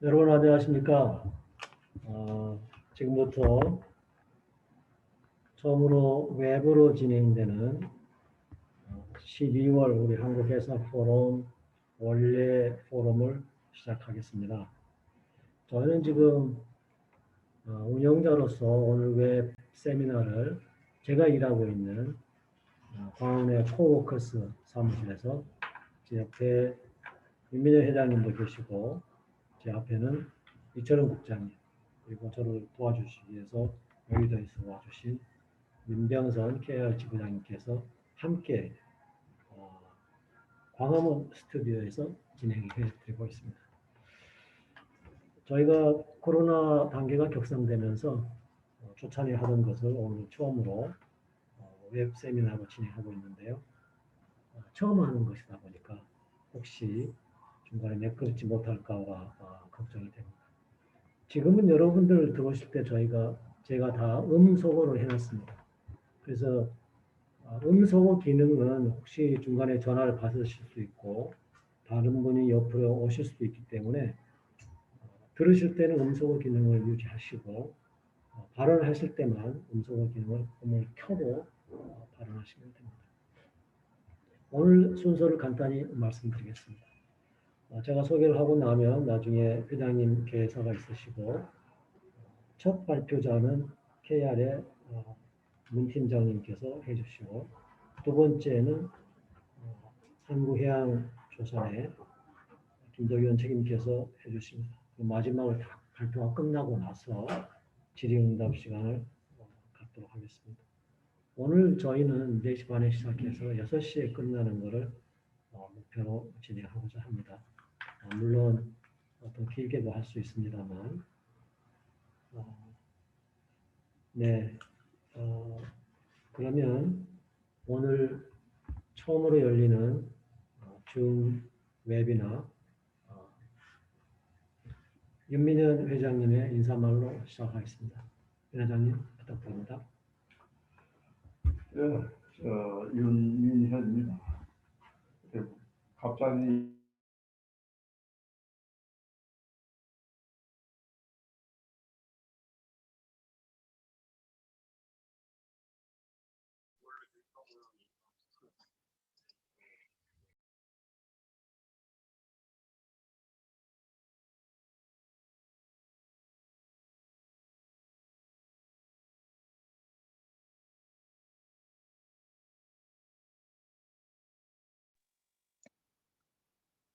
여러분 안녕하십니까? 지금부터 처음으로 웹으로 진행되는 12월 우리 한국회사 포럼 원래 포럼을 시작하겠습니다. 저는 지금 운영자로서 오늘 웹 세미나를 제가 일하고 있는 광화문의 코워커스 사무실에서 제 옆에 윤민현 회장님도 계시고 제 앞에는 이철원 국장님 그리고 저를 도와주시기 위해서 여의도에서 와주신 민병선 KR 지부장님께서 함께 광화문 스튜디오에서 진행해 드리고 있습니다. 저희가 코로나 단계가 격상되면서 초창에 하던 것을 오늘 처음으로 웹 세미나로 진행하고 있는데요. 처음 하는 것이다 보니까 혹시 중간에 매끄럽지 못할까봐 걱정이 됩니다. 지금은 여러분들 들어오실 때 제가 다 음소거를 해놨습니다. 그래서 음소거 기능은 혹시 중간에 전화를 받으실 수 있고 다른 분이 옆으로 오실 수도 있기 때문에 들으실 때는 음소거 기능을 유지하시고 발언하실 때만 음소거 기능을 켜고 발언하시면 됩니다. 오늘 순서를 간단히 말씀드리겠습니다. 제가 소개를 하고 나면 나중에 회장님 계서가 있으시고 첫 발표자는 KR의 문 팀장님께서 해주시고 두 번째는 한국해양조선의 김도현 책임께서 해주십니다. 마지막으로 다 발표가 끝나고 나서 질의응답 시간을 갖도록 하겠습니다. 오늘 저희는 4시 반에 시작해서 6시에 끝나는 것을 목표로 진행하고자 합니다. 물론 더 길게도 할 수 있습니다만 네, 그러면 오늘 처음으로 열리는 줌 웨비나 윤민현 회장님의 인사말로 시작하겠습니다. 윤 회장님 부탁드립니다. 네, 윤민현입니다. 갑자기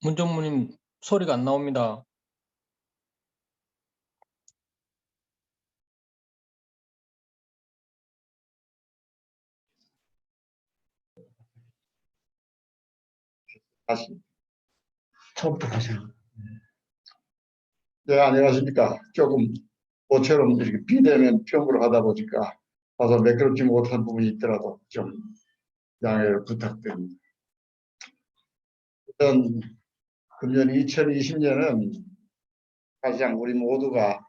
문정무님 소리가 안 나옵니다. 다시. 처음부터 하시죠. 네, 안녕하십니까. 조금 모처럼 이렇게 비대면 평으로 하다 보니까 다소 매끄럽지 못한 부분이 있더라도 좀 양해를 부탁드립니다. 일단 금년 2020년은 가장 우리 모두가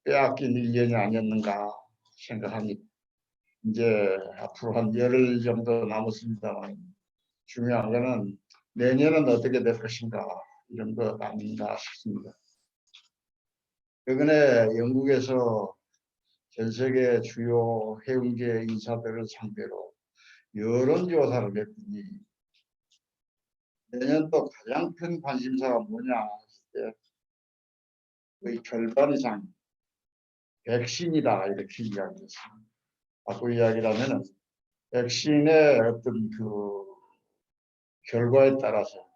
빼앗긴 1년이 아니었는가 생각합니다. 이제 앞으로 한 열흘 정도 남았습니다만 중요한 거는 내년은 어떻게 될 것인가 이런 것 아닌가 싶습니다. 최근에 영국에서 전 세계 주요 해운계 인사들을 상대로 여론조사를 했더니 내년도 가장 큰 관심사가 뭐냐 했을 때 거의 절반 이상 백신이다 이렇게 이야기했습니다. 바꾸 이야기를 하면은 백신의 어떤 그 결과에 따라서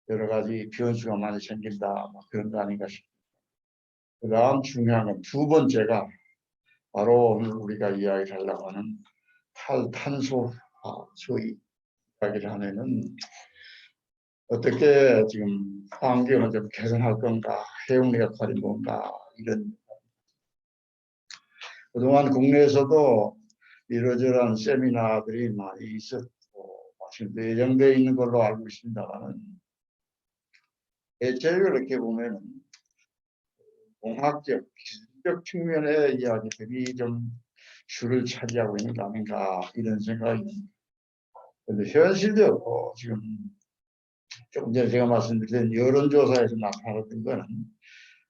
여러 가지 변수가 많이 생긴다 그런 거 아닌가 싶습니다. 그 다음 중요한 건 두 번째가 바로 오늘 우리가 이야기하려고 하는 탈탄소 소위 이야기를 하면은 어떻게 지금 환경을 좀 개선할 건가, 해운의 역할이 뭔가 이런 그동안 국내에서도 이러저러한 세미나들이 많이 있었고 지금 예정되어 있는 걸로 알고 있습니다만은 대체로 이렇게 보면은 공학적, 기술적 측면의 이야기들이 좀 줄을 차지하고 있는 거 아닌가 이런 생각이 듭니다. 그런데 현실적으로 지금 조금 전에 제가 말씀드린 여론조사에서 나타났던 거는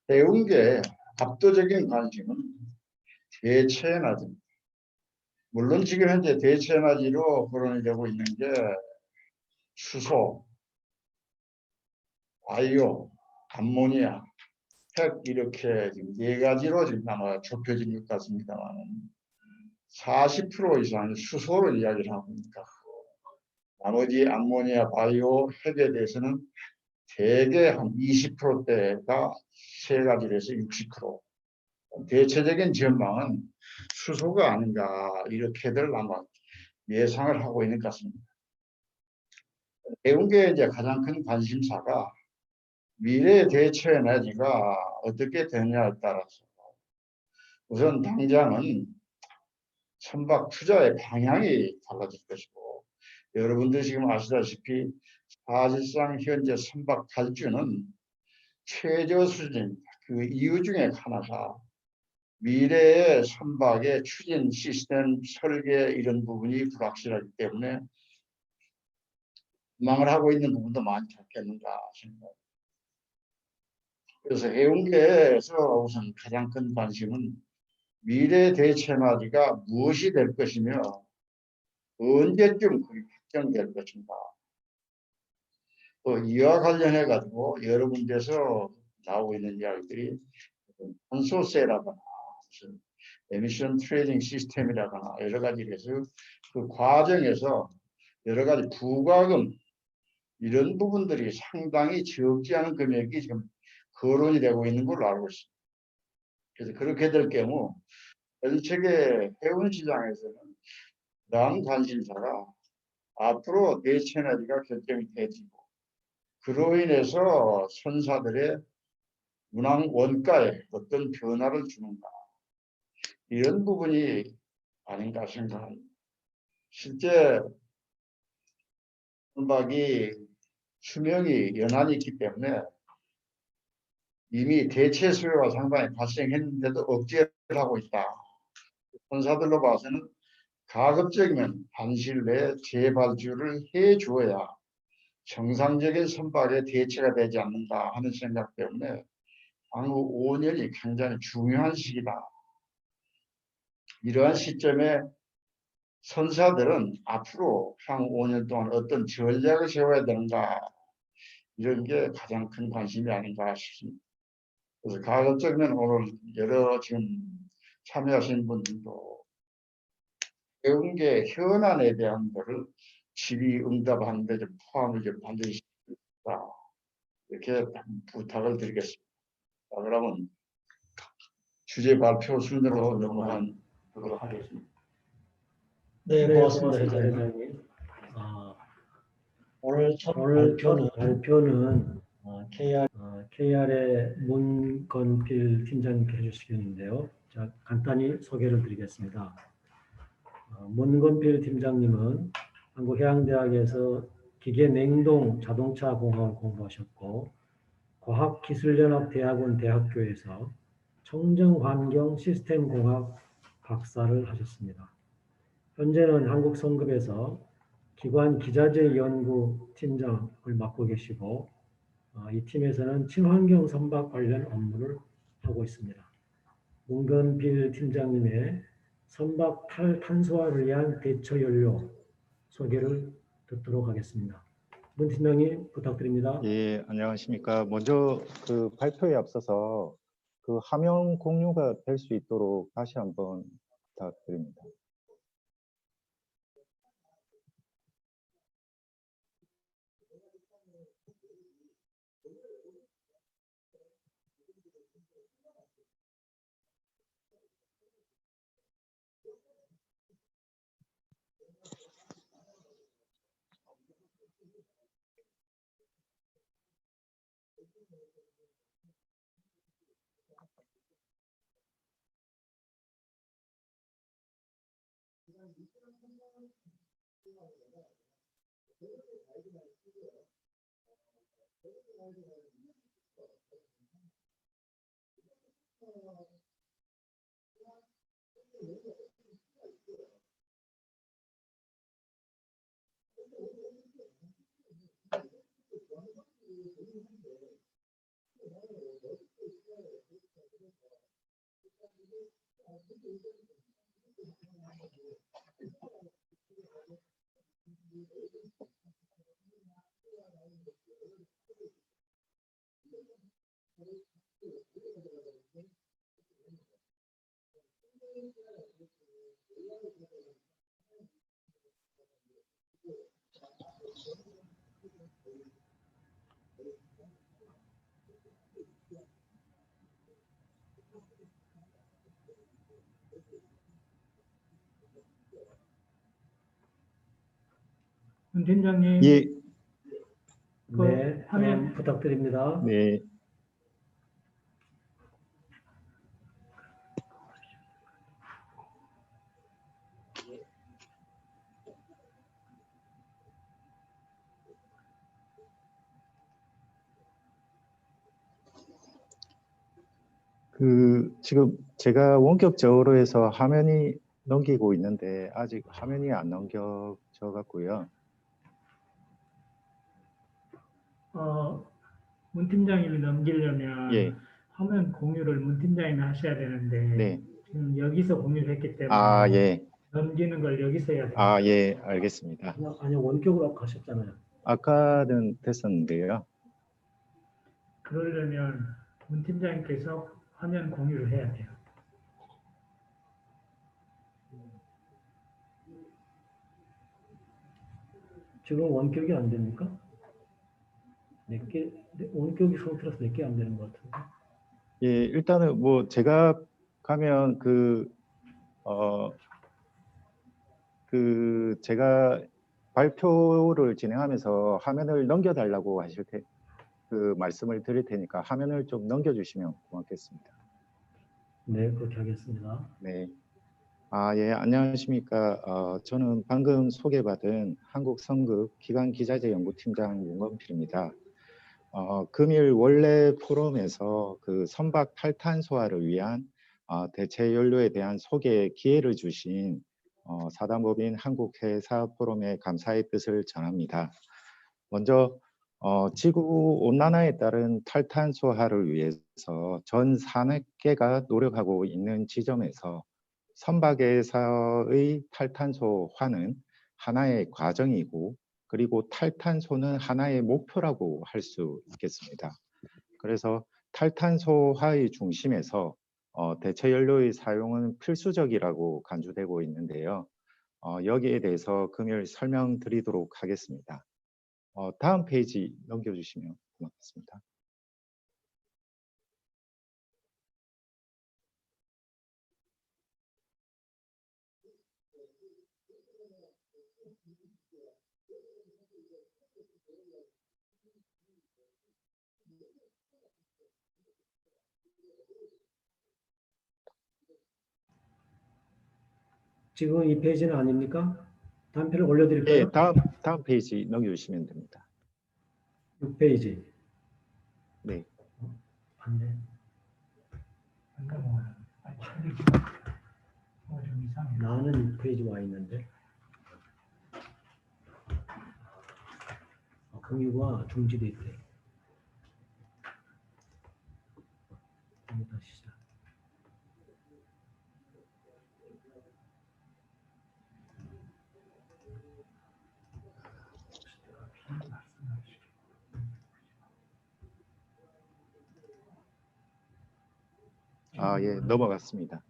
해운계의 압도적인 관심은 대체에너지입니다. 물론 지금 현재 대체에너지로 거론이 되고 있는 게 수소, 바이오, 암모니아, 핵 이렇게 지금 네 가지로 지금 아마 좁혀진 것 같습니다만 40% 이상이 수소로 이야기를 하고 있다. 나머지 암모니아, 바이오, 핵에 대해서는 대개 한 20%대가 세 가지로 해서 60%. 대체적인 전망은 수소가 아닌가 이렇게들 아마 예상을 하고 있는 것 같습니다. 해운계의 이제 가장 큰 관심사가 미래의 대체 에너지가 어떻게 되느냐에 따라서 우선 당장은 선박 투자의 방향이 달라질 것이고 여러분들 지금 아시다시피 사실상 현재 선박 발주는 최저 수준입니다. 그 이유 중에 하나가 미래의 선박의 추진 시스템 설계 이런 부분이 불확실하기 때문에 망을 하고 있는 부분도 많지 않겠는가 생각합니다. 그래서 해운계에서 우선 가장 큰 관심은 미래 대체 에너지가 무엇이 될 것이며 언제쯤 그게 확정될 것인가. 또 이와 관련해 가지고 여러 군데서 나오고 있는 이야기들이 탄소세라거나 무슨 에미션 트레이딩 시스템이라거나 여러 가지에서 그 과정에서 여러 가지 부과금 이런 부분들이 상당히 적지 않은 금액이 지금 거론이 되고 있는 걸로 알고 있습니다. 그래서 그렇게 될 경우 전 세계 해운 시장에서는 다음 관심사가 앞으로 대체 에너지가 결정이 되지고 그로 인해서 선사들의 운항 원가에 어떤 변화를 주는가 이런 부분이 아닌가 생각합니다. 실제 선박이 수명이 연한이 있기 때문에 이미 대체 수요가 상당히 발생했는데도 억제를 하고 있다. 선사들로 봐서는 가급적이면 단실 내에 재발주를 해줘야 정상적인 선박의 대체가 되지 않는가 하는 생각 때문에 향후 5년이 굉장히 중요한 시기다. 이러한 시점에 선사들은 앞으로 향후 5년 동안 어떤 전략을 세워야 되는가 이런 게 가장 큰 관심이 아닌가 싶습니다. 그래서 가급적이면 오늘 여러 지금 참여하신 분들도 해운계 현안에 대한 것을 질의응답하는 데 좀 포함을 좀 반드시 시키겠다. 이렇게 부탁을 드리겠습니다. 자, 그러면 주제 발표 순으로 넘어가도록 하겠습니다. 네, 네, 고맙습니다, 고맙습니다, 회장님. 오늘 첫 오늘 발표는 KR의 문건필 팀장님께 해주시겠는데요. 자, 간단히 소개를 드리겠습니다. 문건필 팀장님은 한국해양대학에서 기계냉동 자동차 공학을 공부하셨고 과학기술연합대학원 대학교에서 청정환경 시스템공학 박사를 하셨습니다. 현재는 한국성급에서 기관 기자재 연구 팀장을 맡고 계시고 이 팀에서는 친환경 선박 관련 업무를 하고 있습니다. 문건필 팀장님의 선박 탈탄소화를 위한 대처 연료 소개를 듣도록 하겠습니다. 문 팀장님 부탁드립니다. 예, 안녕하십니까. 먼저 그 발표에 앞서서 그 화면 공유가 될 수 있도록 다시 한번 부탁드립니다. 문 팀장님, 예, 네, 화면- 부탁드립니다. 네. 지금 제가 원격적으로 해서 화면이 넘기고 있는데 아직 화면이 안 넘겨져 갖고요. 문 팀장님이 넘기려면 예, 화면 공유를 문 팀장님이 하셔야 되는데 네. 지금 여기서 공유를 했기 때문에 아, 예. 넘기는 걸 여기서 해야 돼요. 아, 예, 알겠습니다. 아니요, 원격으로 가셨잖아요. 아까는 됐었는데요. 그러려면 문 팀장님께서 화면 공유를 해야 돼요. 지금 원격이 안 됩니까? 원격이 상태라서 몇 개 안 되는 것 같은데. 예, 일단은 뭐 제가 가면 제가 발표를 진행하면서 화면을 넘겨달라고 하실 때 말씀을 드릴 테니까 화면을 좀 넘겨주시면 고맙겠습니다. 네, 그렇게 하겠습니다. 네. 예, 안녕하십니까. 저는 방금 소개받은 한국성급 기관기자재연구팀장 윤건필입니다. 금일 원래 포럼에서 선박 탈탄소화를 위한 대체 연료에 대한 소개 기회를 주신 사단법인 한국회사 포럼에 감사의 뜻을 전합니다. 먼저 지구 온난화에 따른 탈탄소화를 위해서 전 산업계가 노력하고 있는 지점에서 선박에서의 탈탄소화는 하나의 과정이고 그리고 탈탄소는 하나의 목표라고 할 수 있겠습니다. 그래서 탈탄소화의 중심에서 대체 연료의 사용은 필수적이라고 간주되고 있는데요. 여기에 대해서 금일 설명드리도록 하겠습니다. 다음 페이지 넘겨주시면 고맙겠습니다. 지금 이 페이지는 아닙니까? 다음 편을 예, 올려드릴까요? 다음 페이지 넘겨주시면 됩니다. 6페이지. 네. 안 돼. 좀 이상해. 나는 6페이지 와 있는데. 공유가 중지돼 있대. 다시 시작. 예, 넘어갔습니다.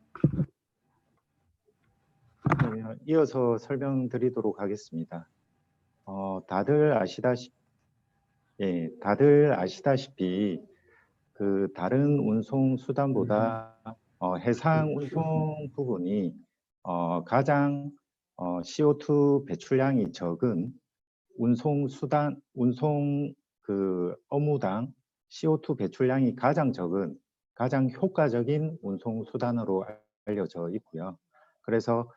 그러면 이어서 설명드리도록 하겠습니다. 다들 아시다시피 다른 운송 수단보다 해상 운송 부분이 가장 CO2 배출량이 적은 운송 업무당 CO2 배출량이 가장 적은 가장 효과적인 운송 수단으로 알려져 있고요. 그래서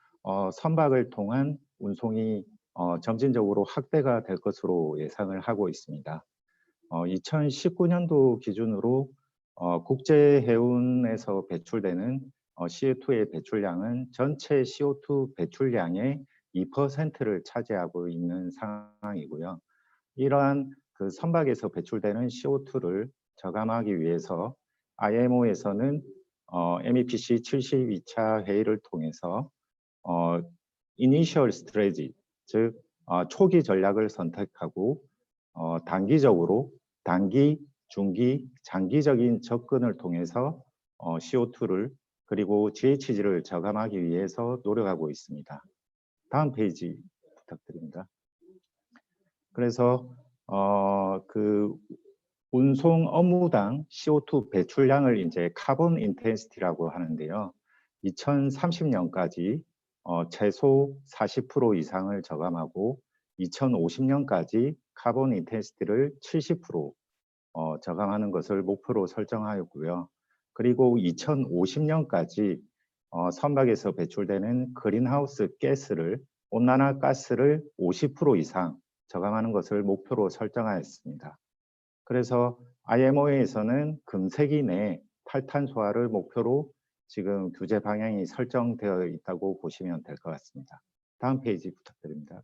선박을 통한 운송이 점진적으로 확대가 될 것으로 예상을 하고 있습니다. 2019년도 기준으로 국제해운에서 배출되는 CO2의 배출량은 전체 CO2 배출량의 2%를 차지하고 있는 상황이고요. 이러한 선박에서 배출되는 CO2를 저감하기 위해서 IMO에서는 MEPC 72차 회의를 통해서 Initial Strategy, 즉 초기 전략을 선택하고 단기적으로 단기, 중기, 장기적인 접근을 통해서 CO2를 그리고 GHG를 저감하기 위해서 노력하고 있습니다. 다음 페이지 부탁드립니다. 그래서 그 운송 업무당 CO2 배출량을 이제 카본 인텐시티라고 하는데요. 2030년까지 최소 40% 이상을 저감하고 2050년까지 카본 인텐시티를 70% 저감하는 것을 목표로 설정하였고요. 그리고 2050년까지 선박에서 배출되는 그린하우스 가스를 온난화 가스를 50% 이상 저감하는 것을 목표로 설정하였습니다. 그래서 IMO에서는 금세기 내 탈탄소화를 목표로 지금 규제 방향이 설정되어 있다고 보시면 될 것 같습니다. 다음 페이지 부탁드립니다.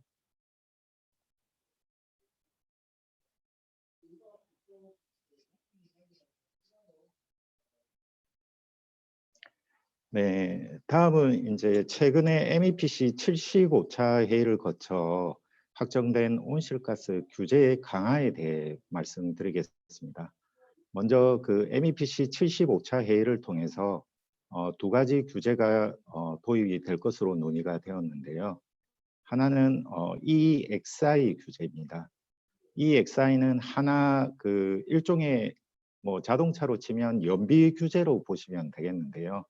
네, 다음은 이제 최근에 MEPC 75차 회의를 거쳐 확정된 온실가스 규제 강화에 대해 말씀드리겠습니다. 먼저 그 MEPC 75차 회의를 통해서 두 가지 규제가 도입이 될 것으로 논의가 되었는데요. 하나는 EEXI 규제입니다. EEXI는 하나 그 일종의 뭐 자동차로 치면 연비 규제로 보시면 되겠는데요.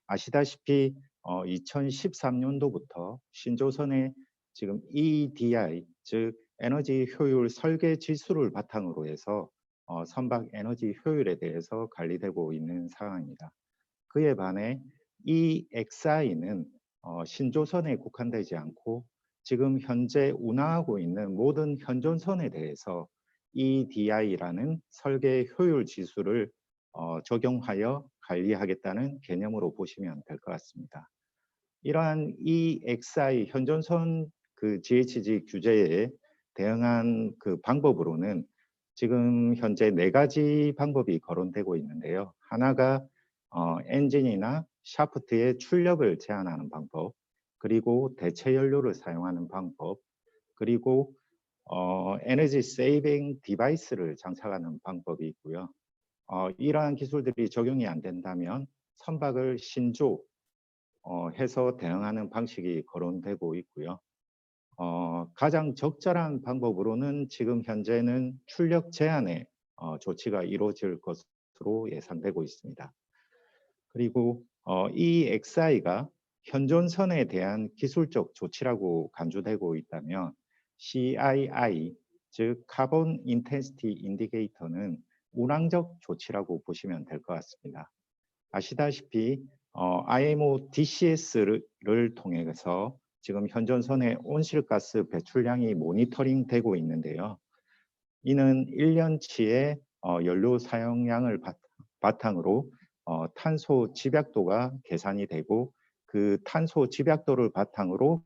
아시다시피 2013년도부터 신조선의 지금 EEDI, 즉 에너지 효율 설계 지수를 바탕으로 해서 선박 에너지 효율에 대해서 관리되고 있는 상황입니다. 그에 반해 EXI는 신조선에 국한되지 않고 지금 현재 운항하고 있는 모든 현존선에 대해서 EEDI라는 설계 효율 지수를 적용하여 관리하겠다는 개념으로 보시면 될 것 같습니다. 이러한 EXI 현존선 그 GHG 규제에 대응한 그 방법으로는 지금 현재 4가지 방법이 거론되고 있는데요. 하나가 엔진이나 샤프트의 출력을 제한하는 방법, 그리고 대체 연료를 사용하는 방법, 그리고 에너지 세이빙 디바이스를 장착하는 방법이 있고요. 이러한 기술들이 적용이 안 된다면 선박을 신조 해서 대응하는 방식이 거론되고 있고요. 가장 적절한 방법으로는 지금 현재는 출력 제한의 조치가 이루어질 것으로 예상되고 있습니다. 그리고 이 XI가 현존선에 대한 기술적 조치라고 간주되고 있다면 CII, 즉 카본 인텐시티 인디케이터는 운항적 조치라고 보시면 될 것 같습니다. 아시다시피 IMO DCS를 통해서 지금 현존선의 온실가스 배출량이 모니터링되고 있는데요. 이는 1년치의 연료 사용량을 바탕으로 탄소 집약도가 계산이 되고 그 탄소 집약도를 바탕으로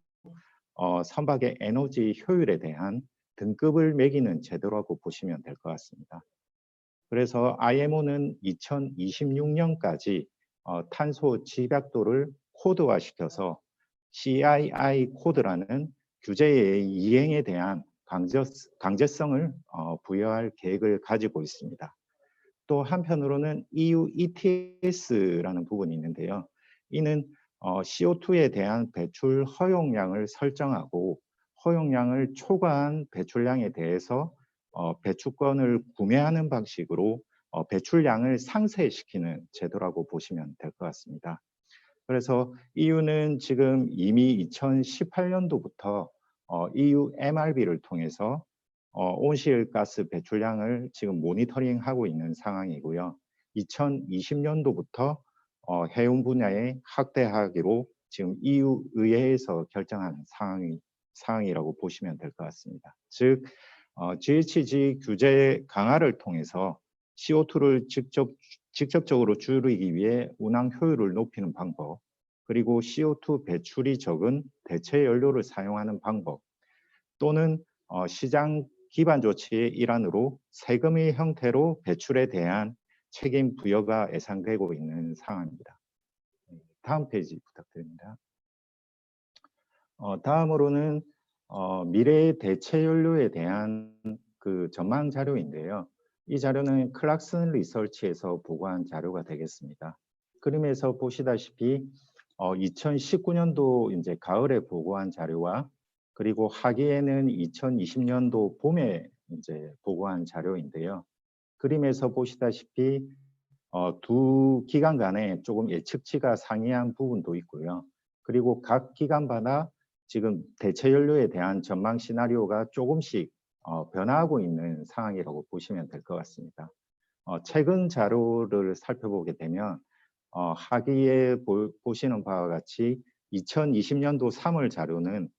선박의 에너지 효율에 대한 등급을 매기는 제도라고 보시면 될 것 같습니다. 그래서 IMO는 2026년까지 탄소 집약도를 코드화시켜서 CII 코드라는 규제의 이행에 대한 강제성을 부여할 계획을 가지고 있습니다. 또 한편으로는 EU ETS라는 부분이 있는데요. 이는 CO2에 대한 배출 허용량을 설정하고 허용량을 초과한 배출량에 대해서 배출권을 구매하는 방식으로 배출량을 상쇄시키는 제도라고 보시면 될 것 같습니다. 그래서 EU는 지금 이미 2018년도부터 EU MRV를 통해서 온실가스 배출량을 지금 모니터링하고 있는 상황이고요. 2020년도부터 해운 분야에 확대하기로 지금 EU 의회에서 결정한 상황이라고 보시면 될 것 같습니다. 즉 GHG 규제 강화를 통해서 CO2를 직접적으로 줄이기 위해 운항 효율을 높이는 방법, 그리고 CO2 배출이 적은 대체 연료를 사용하는 방법, 또는 시장 기반 조치의 일환으로 세금의 형태로 배출에 대한 책임 부여가 예상되고 있는 상황입니다. 다음 페이지 부탁드립니다. 다음으로는 미래의 대체 연료에 대한 그 전망 자료인데요. 이 자료는 클락슨 리서치에서 보고한 자료가 되겠습니다. 그림에서 보시다시피 2019년도 이제 가을에 보고한 자료와 그리고 하기에는 2020년도 봄에 이제 보고한 자료인데요. 그림에서 보시다시피 두 기간 간에 조금 예측치가 상이한 부분도 있고요. 그리고 각 기간마다 지금 대체 연료에 대한 전망 시나리오가 조금씩 변화하고 있는 상황이라고 보시면 될 것 같습니다. 최근 자료를 살펴보게 되면 하기에 보시는 바와 같이 2020년도 3월 자료는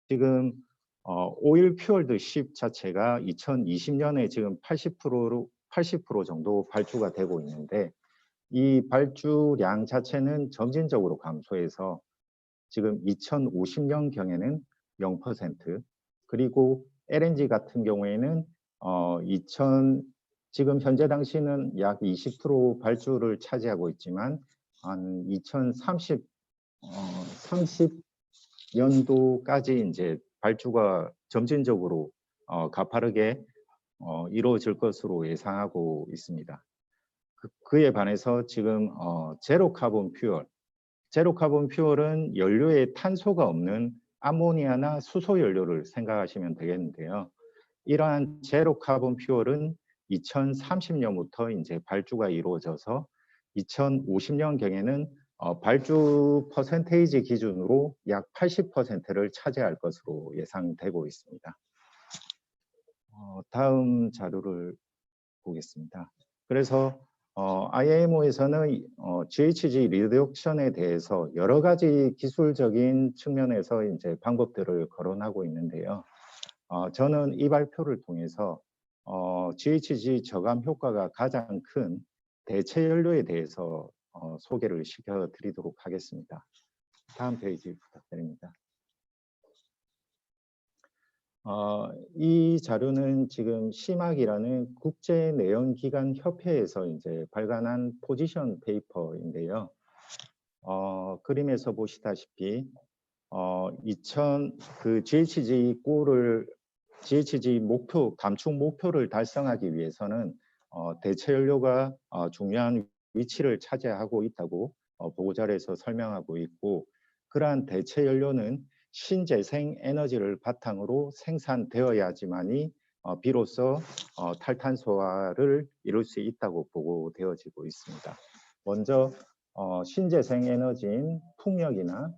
지금 오일 퓨얼드 십 자체가 2020년에 지금 80% 정도 발주가 되고 있는데 이 발주량 자체는 점진적으로 감소해서 지금 2050년경에는 0%, 그리고 LNG 같은 경우에는 지금 현재 당시는 약 20% 발주를 차지하고 있지만 한 2030년도까지 이제 발주가 점진적으로 가파르게 이루어질 것으로 예상하고 있습니다. 그에 반해서 지금 제로 카본 퓨얼은 연료에 탄소가 없는 암모니아나 수소 연료를 생각하시면 되겠는데요. 이러한 제로 카본 퓨얼은 2030년부터 이제 발주가 이루어져서 2050년경에는 발주 퍼센테이지 기준으로 약 80%를 차지할 것으로 예상되고 있습니다. 다음 자료를 보겠습니다. 그래서 IMO에서는 GHG 리덕션에 대해서 여러 가지 기술적인 측면에서 이제 방법들을 거론하고 있는데요. 저는 이 발표를 통해서 GHG 저감 효과가 가장 큰 대체 연료에 대해서 소개를 시켜드리도록 하겠습니다. 다음 페이지 부탁드립니다. 이 자료는 지금 시막이라는 국제 내연기관 협회에서 이제 발간한 포지션 페이퍼인데요. 그림에서 보시다시피 GHG 목표 감축 목표를 달성하기 위해서는 대체 연료가 중요한 위치를 차지하고 있다고 보고자료에서 설명하고 있고, 그러한 대체 연료는 신재생 에너지를 바탕으로 생산되어야지만이 비로소 탈탄소화를 이룰 수 있다고 보고되어지고 있습니다. 먼저 신재생 에너지인 풍력이나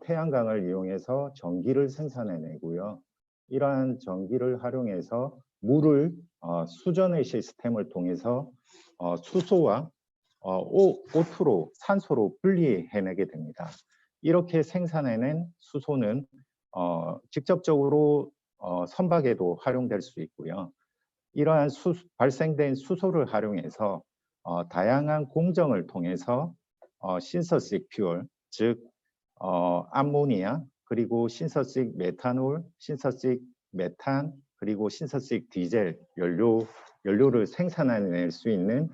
태양광을 이용해서 전기를 생산해내고요. 이러한 전기를 활용해서 물을 수전의 시스템을 통해서 수소와 O2로 산소로 분리해내게 됩니다. 이렇게 생산해낸 수소는 직접적으로 선박에도 활용될 수 있고요. 이러한 발생된 수소를 활용해서 다양한 공정을 통해서 신서식 퓨얼, 즉 암모니아, 그리고 신서식 메탄올, 신서식 메탄, 그리고 신서식 디젤 연료를 생산해낼 수 있는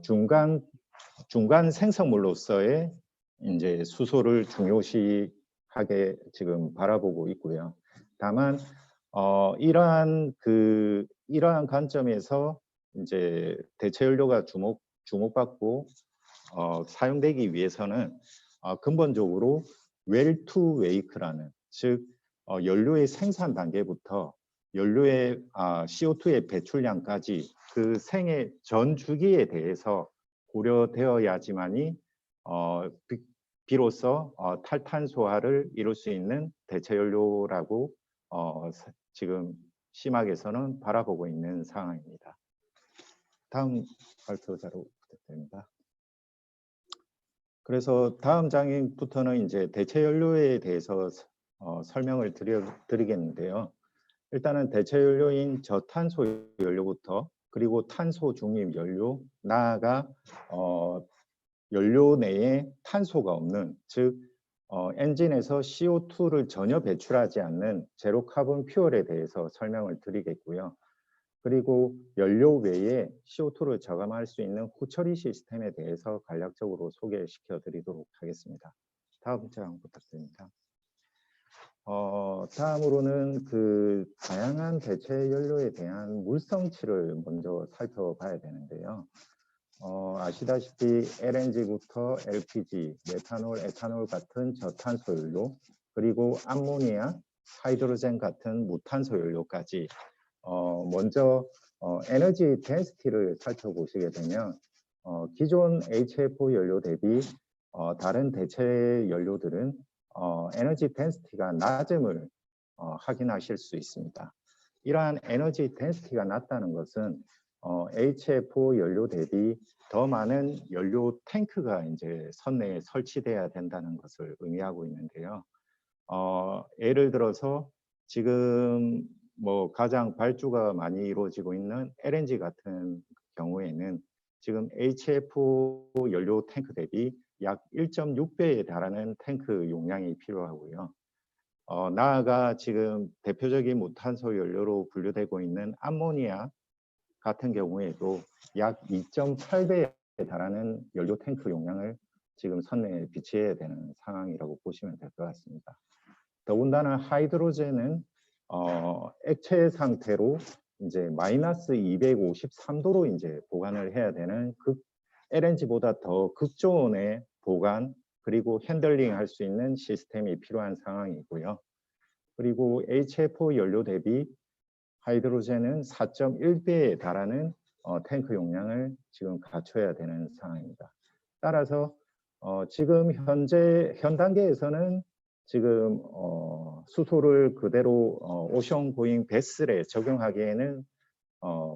중간 생성물로서의 이제 수소를 중요시하게 지금 바라보고 있고요. 다만 이러한 관점에서 이제 대체 연료가 주목받고 사용되기 위해서는 근본적으로 웰 투 웨이크라는, 즉 연료의 생산 단계부터 연료의 CO2의 배출량까지 그 생애 전 주기에 대해서 고려되어야지만이 비로소 탈탄소화를 이룰 수 있는 대체 연료라고 지금 시막에서는 바라보고 있는 상황입니다. 다음 발표 자료 부탁드립니다. 그래서 다음 장부터는 이제 대체 연료에 대해서 설명을 드리겠는데요. 일단은 대체 연료인 저탄소 연료부터, 그리고 탄소 중립 연료, 나아가 연료 내에 탄소가 없는, 즉 엔진에서 CO2를 전혀 배출하지 않는 제로 카본 퓨얼에 대해서 설명을 드리겠고요. 그리고 연료 외에 CO2를 저감할 수 있는 후처리 시스템에 대해서 간략적으로 소개시켜 드리도록 하겠습니다. 다음 장 부탁드립니다. 다음으로는 그 다양한 대체 연료에 대한 물성치를 먼저 살펴봐야 되는데요. 아시다시피 LNG부터 LPG, 메탄올, 에탄올 같은 저탄소 연료, 그리고 암모니아, 하이드로젠 같은 무탄소 연료까지 먼저 에너지 덴시티를 살펴보시게 되면 기존 HFO 연료 대비 다른 대체 연료들은 에너지 덴시티가 낮음을 확인하실 수 있습니다. 이러한 에너지 덴시티가 낮다는 것은 HFO 연료 대비 더 많은 연료 탱크가 이제 선내에 설치돼야 된다는 것을 의미하고 있는데요. 예를 들어서 지금 뭐 가장 발주가 많이 이루어지고 있는 LNG 같은 경우에는 지금 HFO 연료 탱크 대비 약 1.6배에 달하는 탱크 용량이 필요하고요. 나아가 지금 대표적인 무탄소 연료로 분류되고 있는 암모니아 같은 경우에도 약 2.8배에 달하는 연료 탱크 용량을 지금 선내에 비치해야 되는 상황이라고 보시면 될 것 같습니다. 더군다나 하이드로젠은 액체 상태로 이제 마이너스 253도로 이제 보관을 해야 되는 LNG보다 더 극저온의 보관 그리고 핸들링 할 수 있는 시스템이 필요한 상황이고요. 그리고 HFO 연료 대비 하이드로젠은 4.1배에 달하는 탱크 용량을 지금 갖춰야 되는 상황입니다. 따라서 지금 현 단계에서는 지금 수소를 그대로 오션 고잉 베슬에 적용하기에는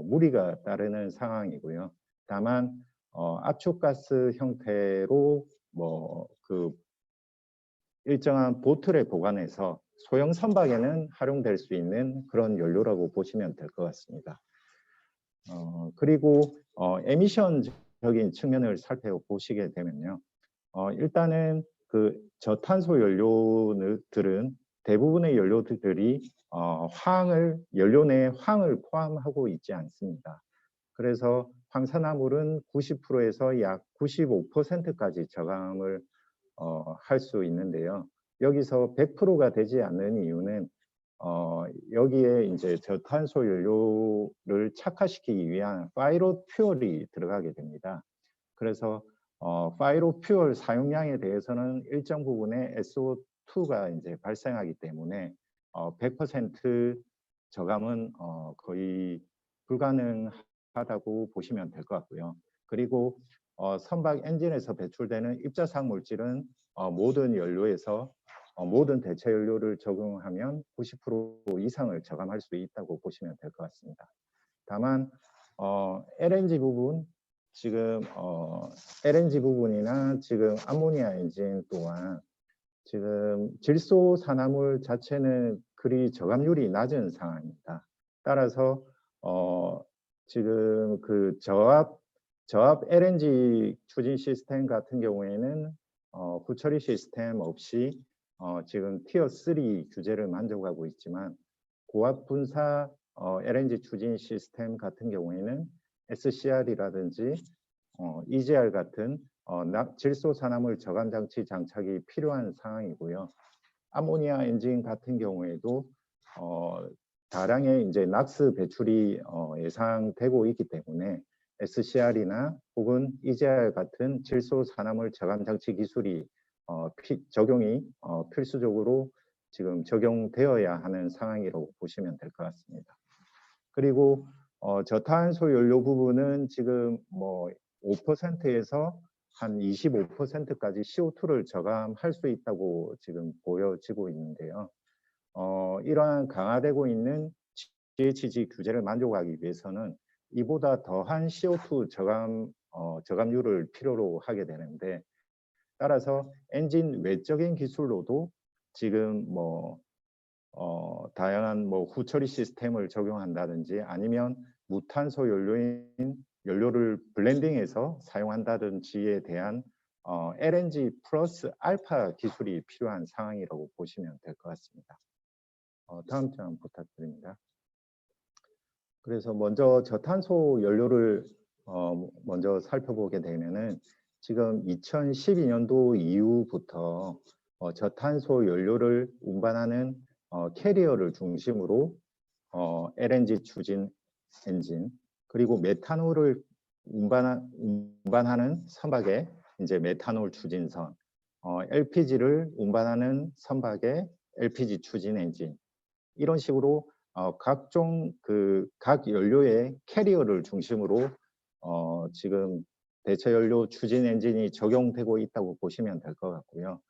무리가 따르는 상황이고요. 다만 압축가스 형태로 뭐 그 일정한 보틀에 보관해서 소형 선박에는 활용될 수 있는 그런 연료라고 보시면 될 것 같습니다. 그리고 에미션적인 측면을 살펴보시게 되면요. 일단은 그 저탄소 연료들은 대부분의 연료들이 연료 내에 황을 포함하고 있지 않습니다. 그래서 황산화물은 90%에서 약 95%까지 저감을 할 수 있는데요. 여기서 100%가 되지 않는 이유는 여기에 이제 저탄소 연료를 착화시키기 위한 파이로 퓨얼이 들어가게 됩니다. 그래서 파이로 퓨얼 사용량에 대해서는 일정 부분의 SO2가 이제 발생하기 때문에 100% 저감은 거의 불가능하다고 보시면 될 것 같고요. 그리고 선박 엔진에서 배출되는 입자상 물질은 모든 연료에서 모든 대체 연료를 적용하면 90% 이상을 저감할 수 있다고 보시면 될 것 같습니다. 다만 LNG 부분 지금 LNG 부분이나 지금 암모니아 엔진 또한 지금 질소 산화물 자체는 그리 저감률이 낮은 상황입니다. 따라서 지금 그 저압 LNG 추진 시스템 같은 경우에는 후처리 시스템 없이 지금 티어 3 규제를 만족하고 있지만 고압 분사 LNG 추진 시스템 같은 경우에는 SCR이라든지 EGR 같은 질소 산화물 저감 장치 장착이 필요한 상황이고요. 암모니아 엔진 같은 경우에도 다량의 이제 낙스 배출이 예상되고 있기 때문에 SCR이나 혹은 EGR 같은 질소 산화물 저감 장치 기술이 적용이 필수적으로 지금 적용되어야 하는 상황이라고 보시면 될 것 같습니다. 그리고 저탄소 연료 부분은 지금 뭐 5%에서 한 25%까지 CO2를 저감할 수 있다고 지금 보여지고 있는데요. 이러한 강화되고 있는 GHG 규제를 만족하기 위해서는 이보다 더한 CO2 저감률을 필요로 하게 되는데, 따라서 엔진 외적인 기술로도 지금 뭐 다양한 뭐 후처리 시스템을 적용한다든지 아니면 무탄소 연료를 블렌딩해서 사용한다든지에 대한 LNG 플러스 알파 기술이 필요한 상황이라고 보시면 될 것 같습니다. 다음 장 부탁드립니다. 그래서 먼저 저탄소 연료를 먼저 살펴보게 되면은 지금 2012년도 이후부터 저탄소 연료를 운반하는 캐리어를 중심으로 LNG 추진 엔진 그리고 메탄올을 운반하는 선박의 이제 메탄올 추진선, LPG를 운반하는 선박의 LPG 추진 엔진 이런 식으로 각종 각 연료의 캐리어를 중심으로 지금 대체 연료 추진 엔진이 적용되고 있다고 보시면 될 것 같고요.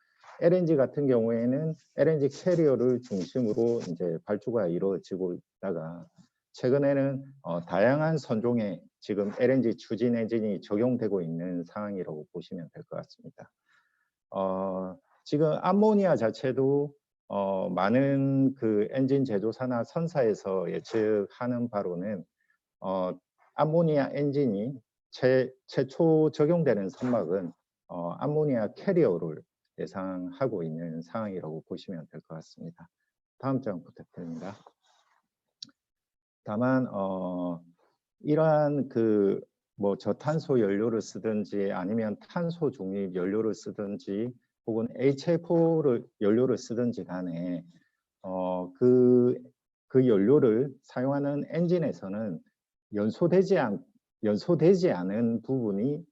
LNG 같은 경우에는 LNG 캐리어를 중심으로 이제 발주가 이루어지고 있다가 최근에는 다양한 선종의 지금 LNG 추진 엔진이 적용되고 있는 상황이라고 보시면 될 것 같습니다. 지금 암모니아 자체도 많은 그 엔진 제조사나 선사에서 예측하는 바로는 암모니아 엔진이 최초 적용되는 선박은 암모니아 캐리어를 예상하고 있는 상황이라고 보시면 될 것 같습니다. 다음 장 부탁드립니다. 다만 이러한 뭐 저탄소 연료를 쓰든지 아니면 탄소 중립 연료를 쓰든지 혹은 HFO 연료를 쓰든지 간에 그 연료를 사용하는 엔진에서는 연소되지 않은 부분이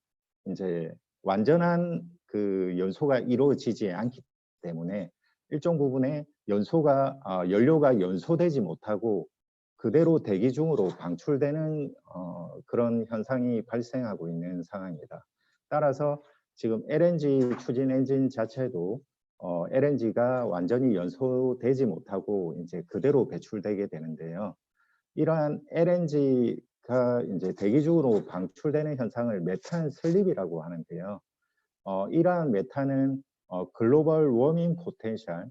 이제 완전한 그 연소가 이루어지지 않기 때문에 일정 부분에 연료가 연소되지 못하고 그대로 대기 중으로 방출되는 그런 현상이 발생하고 있는 상황입니다. 따라서 지금 LNG 추진 엔진 자체도 LNG가 완전히 연소되지 못하고 이제 그대로 배출되게 되는데요. 이러한 LNG가 이제 대기 중으로 방출되는 현상을 메탄 슬립이라고 하는데요. 이러한 메탄은 글로벌 워밍 포텐셜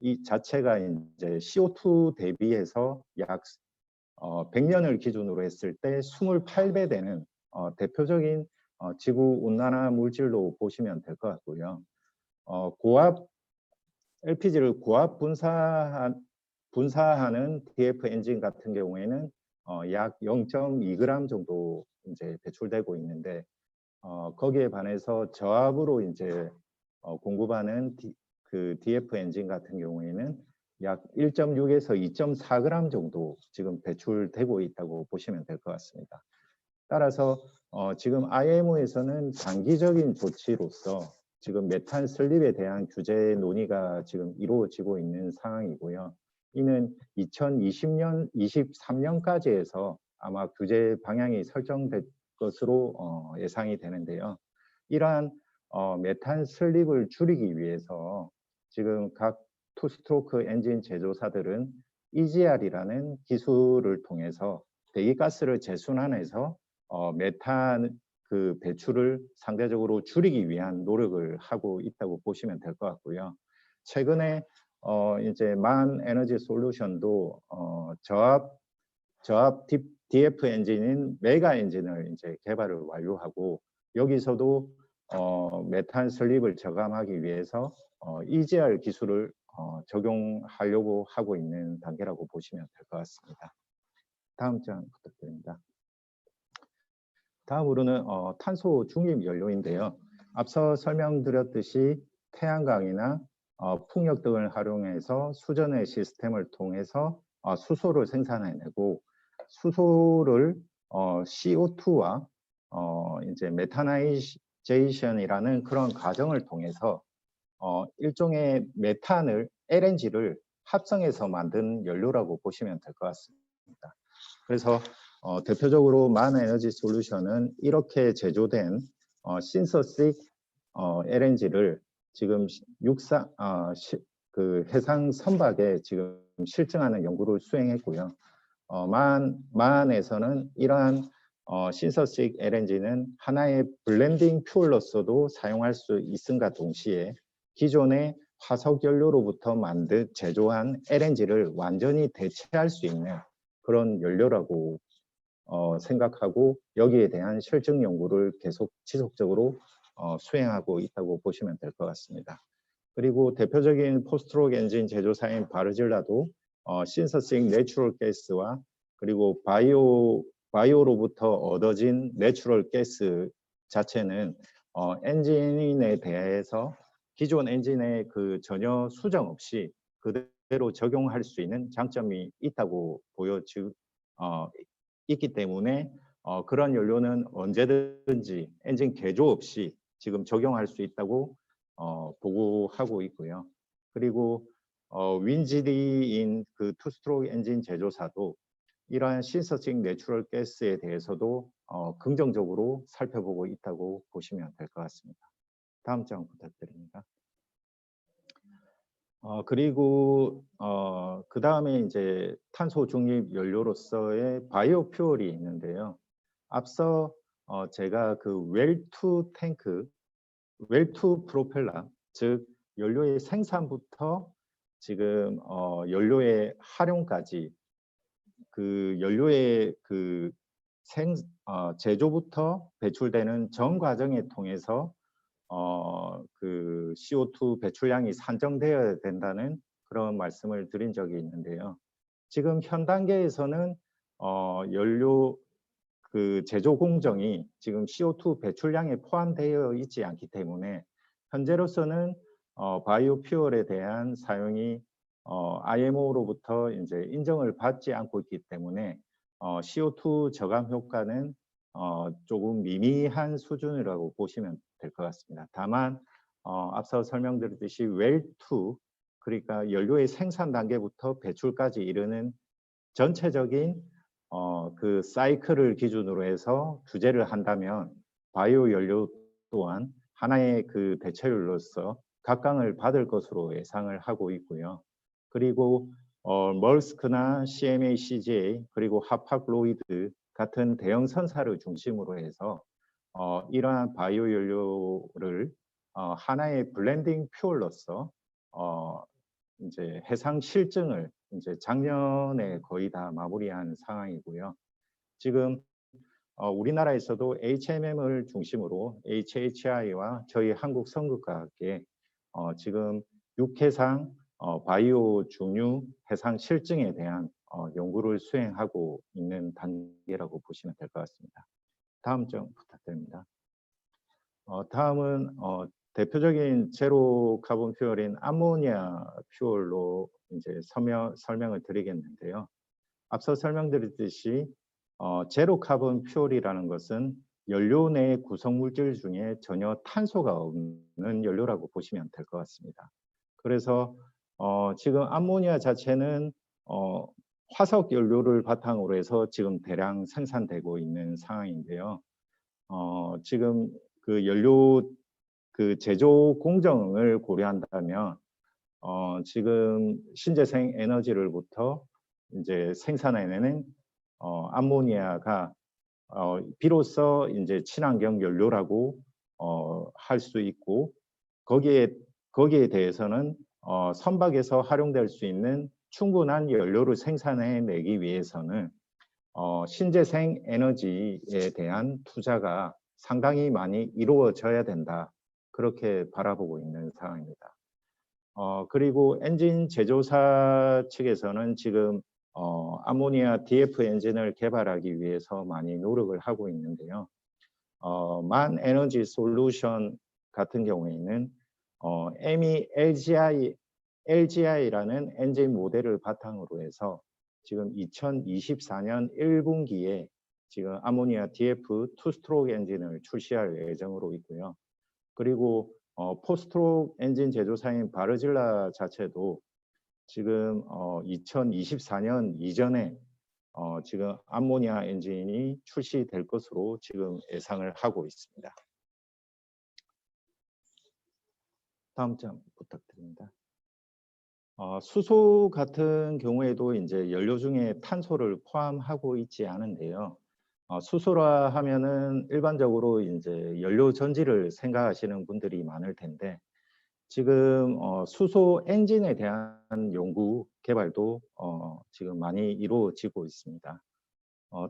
이 자체가 이제 CO2 대비해서 약 100년을 기준으로 했을 때 28배 되는 대표적인 지구 온난화 물질로 보시면 될 것 같고요. LPG를 고압 분사하는 DF 엔진 같은 경우에는 약 0.2g 정도 이제 배출되고 있는데 거기에 반해서 저압으로 이제 공급하는 그 DF 엔진 같은 경우에는 약 1.6에서 2.4g 정도 지금 배출되고 있다고 보시면 될 것 같습니다. 따라서 지금 IMO에서는 단기적인 조치로서 지금 메탄 슬립에 대한 규제 논의가 지금 이루어지고 있는 상황이고요. 이는 2020년, 23년까지 해서 아마 규제 방향이 설정될 것으로 예상이 되는데요. 이러한 메탄 슬립을 줄이기 위해서 지금 각 투스트로크 엔진 제조사들은 EGR이라는 기술을 통해서 배기가스를 재순환해서 메탄 그 배출을 상대적으로 줄이기 위한 노력을 하고 있다고 보시면 될 것 같고요. 최근에 이제 만 에너지 솔루션도 저압 DF 엔진인 메가 엔진을 이제 개발을 완료하고 여기서도 메탄 슬립을 저감하기 위해서 EGR 기술을 적용하려고 하고 있는 단계라고 보시면 될 것 같습니다. 다음 장 부탁드립니다. 다음으로는 탄소 중립 연료인데요. 앞서 설명드렸듯이 태양광이나 풍력 등을 활용해서 수전의 시스템을 통해서 수소를 생산해내고 수소를 CO2와 이제 메타나이제이션이라는 그런 과정을 통해서 일종의 메탄을 LNG를 합성해서 만든 연료라고 보시면 될 것 같습니다. 그래서 대표적으로 만 에너지 솔루션은 이렇게 제조된 신서식 LNG를 지금 그 해상 선박에 지금 실증하는 연구를 수행했고요. 만에서는 이러한 신서식 LNG는 하나의 블렌딩 퓨얼로서도 사용할 수 있음과 동시에 기존의 화석 연료로부터 제조한 LNG를 완전히 대체할 수 있는 그런 연료라고 생각하고 여기에 대한 실증 연구를 계속 지속적으로 수행하고 있다고 보시면 될 것 같습니다. 그리고 대표적인 포스트록 엔진 제조사인 바르질라도 신서식 내추럴 가스와 그리고 바이오로부터 얻어진 내추럴 가스 자체는 엔진에 대해서 기존 엔진에 그 전혀 수정 없이 그대로 적용할 수 있는 장점이 있다고 있기 때문에 그런 연료는 언제든지 엔진 개조 없이 지금 적용할 수 있다고 보고하고 있고요. 그리고 윈지디인 그 투스트로크 엔진 제조사도 이러한 신서식 내추럴 가스에 대해서도 긍정적으로 살펴보고 있다고 보시면 될 것 같습니다. 다음 장 부탁드립니다. 그리고 그 다음에 이제 탄소 중립 연료로서의 바이오 퓨얼이 있는데요. 앞서 제가 그 웰투 탱크, 웰투 프로펠러, 즉 연료의 생산부터 지금 연료의 활용까지 그 연료의 그 제조부터 배출되는 전 과정에 통해서 그 CO2 배출량이 산정되어야 된다는 그런 말씀을 드린 적이 있는데요. 지금 현 단계에서는 연료 그 제조 공정이 지금 CO2 배출량에 포함되어 있지 않기 때문에 현재로서는 바이오 퓨얼에 대한 사용이 IMO로부터 이제 인정을 받지 않고 있기 때문에 CO2 저감 효과는 조금 미미한 수준이라고 보시면 될 것 같습니다. 다만 앞서 설명드렸듯이 웰2, 그러니까 연료의 생산 단계부터 배출까지 이르는 전체적인 그 사이클을 기준으로 해서 규제를 한다면 바이오 연료 또한 하나의 그 대체율로서 각광을 받을 것으로 예상을 하고 있고요. 그리고 멀스크나 CMA CGA 그리고 하팍로이드 같은 대형 선사를 중심으로 해서 이러한 바이오 연료를 하나의 블렌딩 퓨얼로서 이제 해상 실증을 이제 작년에 거의 다 마무리한 상황이고요. 지금 우리나라에서도 HMM을 중심으로 HHI와 저희 한국 성급과학계 지금 육해상 바이오 중유 해상 실증에 대한 연구를 수행하고 있는 단계라고 보시면 될 것 같습니다. 다음 점 부탁드립니다. 다음은 대표적인 제로 카본 퓨얼인 암모니아 퓨얼로 이제 설명을 드리겠는데요. 앞서 설명드렸듯이 제로 카본 퓨얼이라는 것은 연료 내 구성 물질 중에 전혀 탄소가 없는 연료라고 보시면 될 것 같습니다. 그래서 지금 암모니아 자체는 화석 연료를 바탕으로 해서 지금 대량 생산되고 있는 상황인데요. 지금 그 연료 그 제조 공정을 고려한다면 지금 신재생 에너지를부터 이제 생산해내는 암모니아가 비로소 이제 친환경 연료라고 할 수 있고 거기에 대해서는 선박에서 활용될 수 있는 충분한 연료를 생산해내기 위해서는 신재생 에너지에 대한 투자가 상당히 많이 이루어져야 된다. 그렇게 바라보고 있는 상황입니다. 그리고 엔진 제조사 측에서는 지금 암모니아 DF 엔진을 개발하기 위해서 많이 노력을 하고 있는데요. 만 에너지 솔루션 같은 경우에는 MEI LGI라는 엔진 모델을 바탕으로 해서 지금 2024년 1분기에 지금 암모니아 DF 투스트로크 엔진을 출시할 예정으로 있고요. 그리고 포스트로크 엔진 제조사인 바르질라 자체도 지금 2024년 이전에 지금 암모니아 엔진이 출시될 것으로 지금 예상을 하고 있습니다. 다음 장 부탁드립니다. 수소 같은 경우에도 이제 연료 중에 탄소를 포함하고 있지 않은데요. 수소라 하면은 일반적으로 이제 연료 전지를 생각하시는 분들이 많을 텐데 지금 수소 엔진에 대한 연구 개발도 지금 많이 이루어지고 있습니다.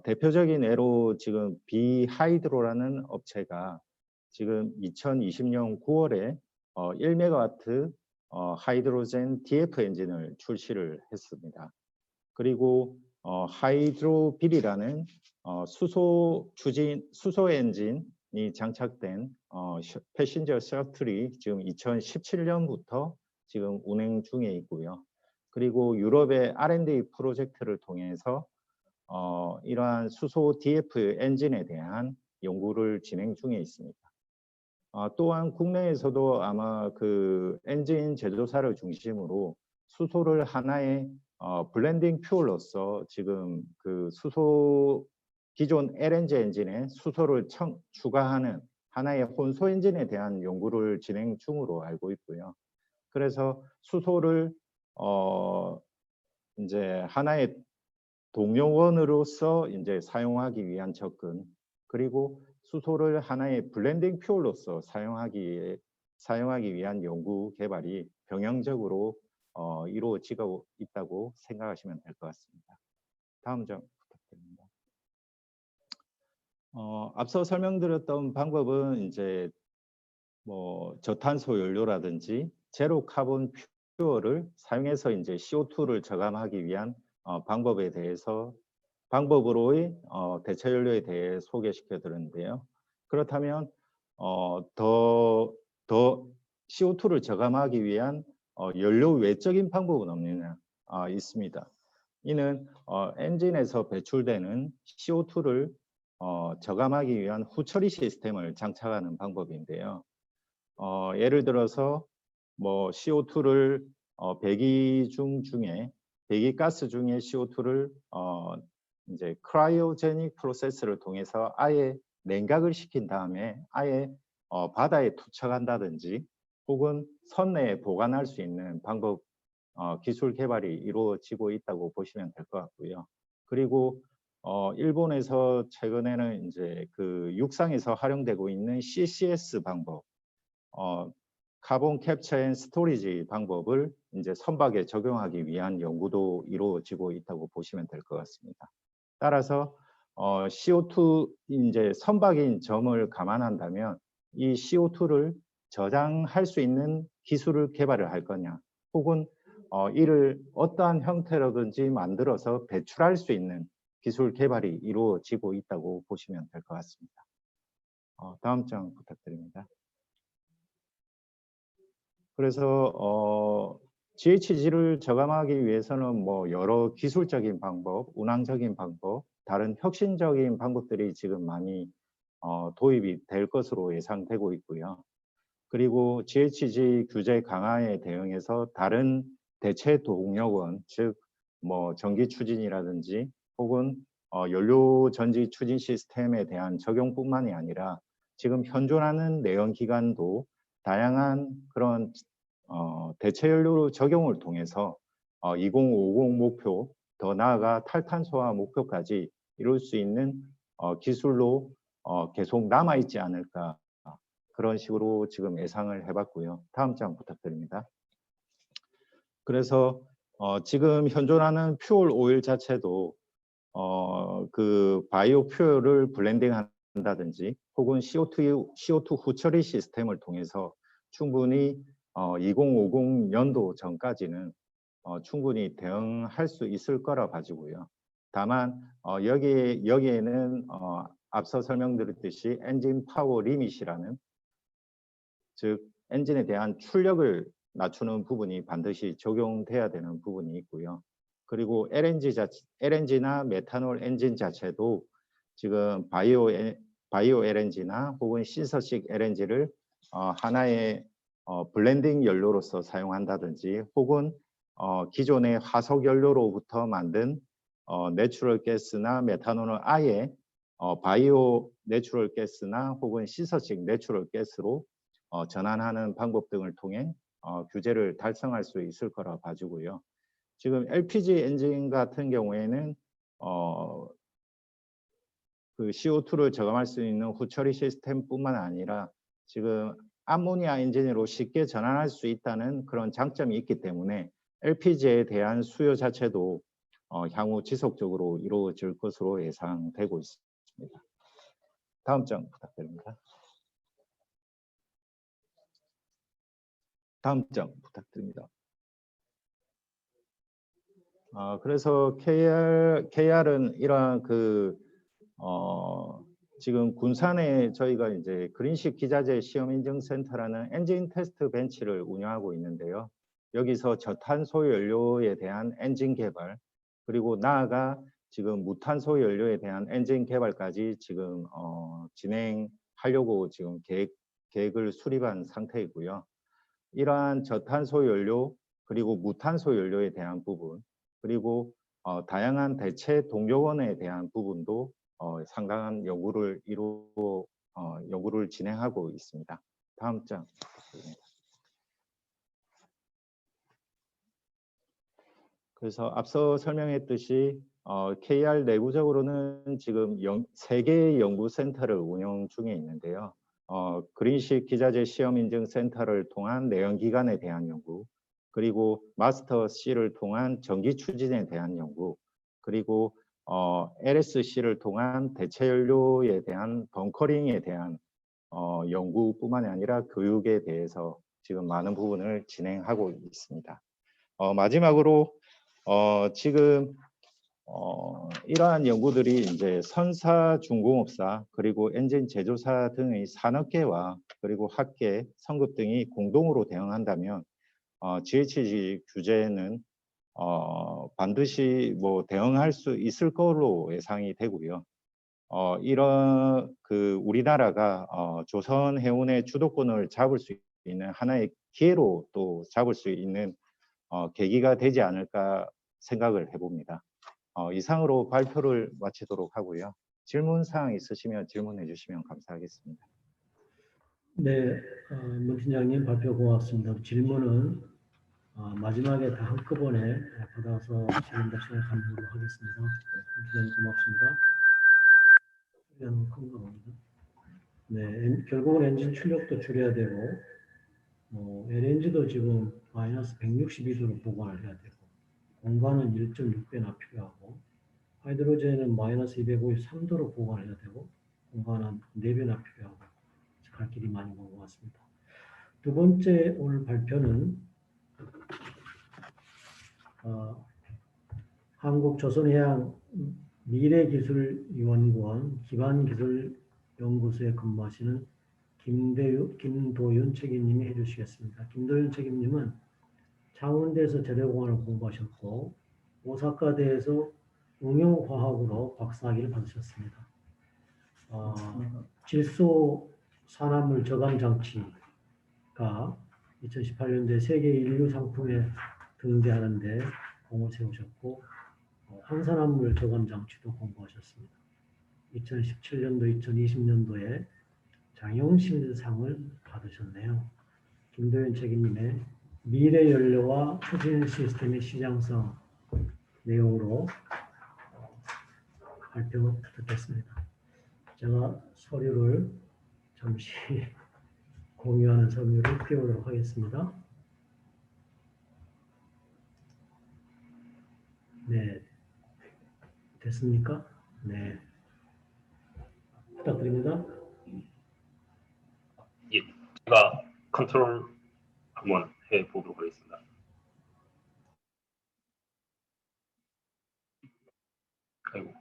대표적인 예로 지금 비하이드로라는 업체가 지금 2020년 9월에 1메가와트 하이드로젠 DF 엔진을 출시를 했습니다. 그리고 하이드로빌이라는 수소 엔진이 장착된 패신저 셔틀이 지금 2017년부터 지금 운행 중에 있고요. 그리고 유럽의 R&D 프로젝트를 통해서 이러한 수소 DF 엔진에 대한 연구를 진행 중에 있습니다. 또한 국내에서도 아마 그 엔진 제조사를 중심으로 수소를 하나의 블렌딩 퓨얼로서 지금 그 기존 LNG 엔진에 수소를 추가하는 하나의 혼소 엔진에 대한 연구를 진행 중으로 알고 있고요. 그래서 수소를 이제 하나의 동력원으로서 이제 사용하기 위한 접근, 그리고 수소를 하나의 블렌딩 퓨얼로서 사용하기 위한 연구 개발이 병행적으로 이루어지고 있다고 생각하시면 될 것 같습니다. 다음 점 부탁드립니다. 앞서 설명드렸던 방법은 이제 뭐 저탄소 연료라든지 제로 카본 퓨얼을 사용해서 이제 CO2를 저감하기 위한 방법으로의 대체 연료에 대해 소개시켜 드렸는데요. 그렇다면 더 CO2를 저감하기 위한 연료 외적인 방법은 없느냐? 있습니다. 이는 엔진에서 배출되는 CO2를 저감하기 위한 후처리 시스템을 장착하는 방법인데요. 예를 들어서 뭐 CO2를 배기가스 중에 CO2를 이제 크라이오제닉 프로세스를 통해서 아예 냉각을 시킨 다음에 아예 바다에 투척한다든지 혹은 선내에 보관할 수 있는 방법 기술 개발이 이루어지고 있다고 보시면 될 것 같고요. 그리고 일본에서 최근에는 이제 그 육상에서 활용되고 있는 CCS 방법, 카본 캡처 앤 스토리지 방법을 이제 선박에 적용하기 위한 연구도 이루어지고 있다고 보시면 될 것 같습니다. 따라서 CO2 이제 선박인 점을 감안한다면 이 CO2를 저장할 수 있는 기술을 개발을 할 거냐, 혹은 이를 어떠한 형태로든지 만들어서 배출할 수 있는 기술 개발이 이루어지고 있다고 보시면 될 것 같습니다. 다음 장 부탁드립니다. 그래서 GHG를 저감하기 위해서는 뭐 여러 기술적인 방법, 운항적인 방법, 다른 혁신적인 방법들이 지금 많이 도입이 될 것으로 예상되고 있고요. 그리고 GHG 규제 강화에 대응해서 다른 대체 동력원, 즉 뭐 전기 추진이라든지 혹은 연료 전지 추진 시스템에 대한 적용뿐만이 아니라 지금 현존하는 내연기관도 다양한 그런 대체 연료 적용을 통해서 2050 목표, 더 나아가 탈탄소화 목표까지 이룰 수 있는 기술로 계속 남아있지 않을까, 그런 식으로 지금 예상을 해봤고요. 다음 장 부탁드립니다. 그래서 지금 현존하는 퓨얼 오일 자체도 그 바이오 퓨얼을 블렌딩 한다든지 혹은 CO2 후처리 시스템을 통해서 충분히 2050년도 전까지는 충분히 대응할 수 있을 거라 봐지고요. 다만 여기에는 앞서 설명드렸듯이 엔진 파워 리밋이라는, 즉 엔진에 대한 출력을 낮추는 부분이 반드시 적용돼야 되는 부분이 있고요. 그리고 LNG나 메탄올 엔진 자체도 지금 바이오 LNG나 혹은 신서식 LNG를 하나의 블렌딩 연료로서 사용한다든지 혹은 기존의 화석 연료로부터 만든 내추럴 가스나 메탄올을 아예 바이오 내추럴 가스나 혹은 신서식 내추럴 가스로 전환하는 방법 등을 통해 규제를 달성할 수 있을 거라 봐주고요. 지금 LPG 엔진 같은 경우에는 그 CO2를 저감할 수 있는 후처리 시스템뿐만 아니라 지금 암모니아 엔진으로 쉽게 전환할 수 있다는 그런 장점이 있기 때문에 LPG에 대한 수요 자체도 향후 지속적으로 이루어질 것으로 예상되고 있습니다. 다음 장 부탁드립니다. 다음 장 부탁드립니다. 그래서 KR은 이러한 지금 군산에 저희가 이제 그린식 기자재 시험 인증 센터라는 엔진 테스트 벤치를 운영하고 있는데요. 여기서 저탄소 연료에 대한 엔진 개발, 그리고 나아가 지금 무탄소 연료에 대한 엔진 개발까지 지금 진행하려고 지금 계획을 수립한 상태이고요. 이러한 저탄소 연료 그리고 무탄소 연료에 대한 부분, 그리고 다양한 대체 동력원에 대한 부분도 상당한 연구를 연구를 진행하고 있습니다. 다음 장. 그래서 앞서 설명했듯이 KR 내부적으로는 지금 3개의 연구센터를 운영 중에 있는데요. 그린식 기자재 시험 인증 센터를 통한 내연기관에 대한 연구, 그리고 마스터 C를 통한 전기 추진에 대한 연구, 그리고 LSC를 통한 대체 연료에 대한 벙커링에 대한 연구뿐만이 아니라 교육에 대해서 지금 많은 부분을 진행하고 있습니다. 마지막으로 지금 이러한 연구들이 이제 선사, 중공업사, 그리고 엔진 제조사 등의 산업계와 그리고 학계, 성급 등이 공동으로 대응한다면 GHG 규제는 반드시 대응할 수 있을 거로 예상이 되고요. 이런 우리나라가 조선 해운의 주도권을 잡을 수 있는 하나의 기회로 또 잡을 수 있는 계기가 되지 않을까 생각을 해봅니다. 이상으로 발표를 마치도록 하고요. 질문사항 있으시면 질문해 주시면 감사하겠습니다. 네, 문 팀장님 발표 고맙습니다. 질문은 마지막에 다 한꺼번에 받아서 질문 답변을 가능하도록 하겠습니다. 문 팀장님 고맙습니다. 네, 결국은 엔진 출력도 줄여야 되고 LNG도 지금 마이너스 162도로 보관을 해야 되고 공간은 1.6배나 필요하고 하이드로젠은 마이너스 253도로 보관을 해야 되고 공간은 4배나 필요하고 갈 길이 많이 먼 것 같습니다. 두 번째 오늘 발표는 한국조선해양 미래기술연구원 기반기술연구소에 근무하시는 김도윤 책임님이 해주시겠습니다. 김도윤 책임님은 창원대에서 재래공학을 공부하셨고 오사카대에서 응용화학으로 박사학위를 받으셨습니다. 질소 산화물 저감 장치가 2018년도에 세계 인류 상품에 등재하는데 공을 세우셨고 황산화물 저감 장치도 공부하셨습니다. 2017년도, 2020년도에 장영실상을 받으셨네요. 김도윤 책임님의 미래 연료와 추진 시스템의 시장성 내용으로 발표 듣겠습니다. 제가 서류를 잠시 공유하는 서류를 띄우도록 하겠습니다. 네, 됐습니까? 네, 부탁드립니다. 예, 제가 컨트롤 한번 해보도록 하겠습니다. 아이고.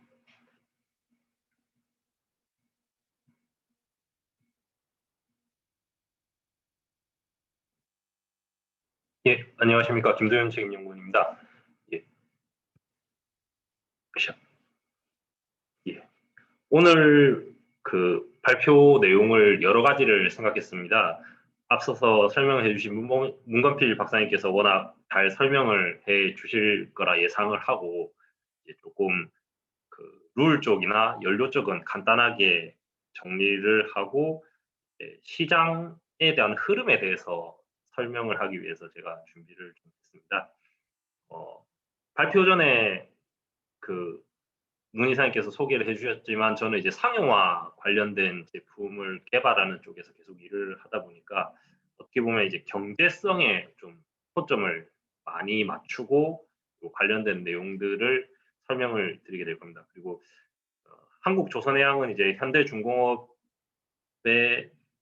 예, 안녕하십니까. 김도현 책임연구원입니다. 예. 예. 오늘 발표 내용을 여러 가지를 생각했습니다. 앞서서 설명해 주신 문건필 박사님께서 워낙 잘 설명을 해 주실 거라 예상을 하고 조금 룰 쪽이나 연료 쪽은 간단하게 정리를 하고 시장에 대한 흐름에 대해서 설명을 하기 위해서 제가 준비를 좀 했습니다. 발표 전에 문 이사님께서 소개를 해주셨지만 저는 이제 상용화 관련된 제품을 개발하는 쪽에서 계속 일을 하다 보니까 어떻게 보면 이제 경제성에 좀 초점을 많이 맞추고 관련된 내용들을 설명을 드리게 될 겁니다. 그리고 한국조선해양은 이제 현대중공업의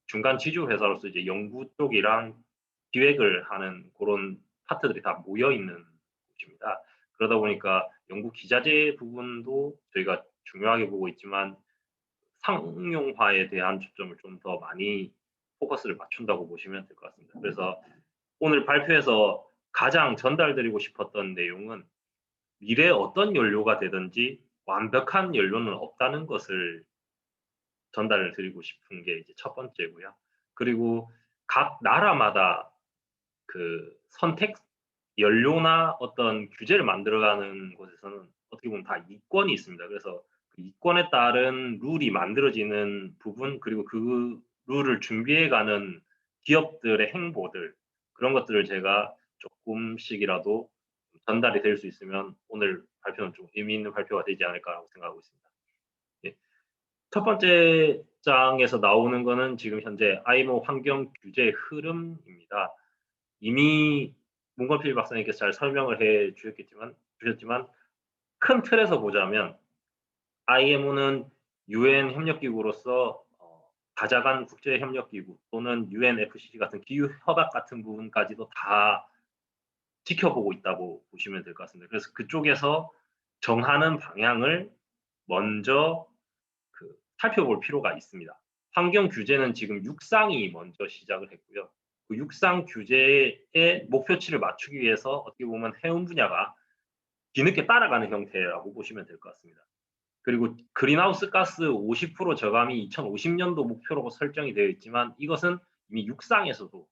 중간 지주 회사로서 이제 연구 쪽이랑 기획을 하는 그런 파트들이 다 모여 있는 곳입니다. 그러다 보니까 연구 기자재 부분도 저희가 중요하게 보고 있지만 상용화에 대한 초점을 좀 더 많이 포커스를 맞춘다고 보시면 될 것 같습니다. 그래서 오늘 발표에서 가장 전달드리고 싶었던 내용은 미래 어떤 연료가 되든지 완벽한 연료는 없다는 것을 전달을 드리고 싶은 게 이제 첫 번째고요. 그리고 각 나라마다 그 선택 연료나 어떤 규제를 만들어가는 곳에서는 어떻게 보면 다 이권이 있습니다. 그래서 그 이권에 따른 룰이 만들어지는 부분 그리고 그 룰을 준비해가는 기업들의 행보들 그런 것들을 제가 조금씩이라도 전달이 될 수 있으면 오늘 발표는 좀 의미 있는 발표가 되지 않을까라고 생각하고 있습니다. 예. 첫 번째 장에서 나오는 거는 지금 현재 IMO 환경 규제 흐름입니다. 이미 문건필 박사님께서 잘 설명을 해 주셨지만 큰 틀에서 보자면 IMO는 UN 협력기구로서 다자간 국제협력기구 또는 UNFCC 같은 기후협약 같은 부분까지도 다 지켜보고 있다고 보시면 될 것 같습니다. 그래서 그쪽에서 정하는 방향을 먼저 살펴볼 필요가 있습니다. 환경 규제는 지금 육상이 먼저 시작을 했고요. 그 육상 규제의 목표치를 맞추기 위해서 어떻게 보면 해운 분야가 뒤늦게 따라가는 형태라고 보시면 될 것 같습니다. 그리고 그린하우스 가스 50% 저감이 2050년도 목표로 설정이 되어 있지만 이것은 이미 육상에서도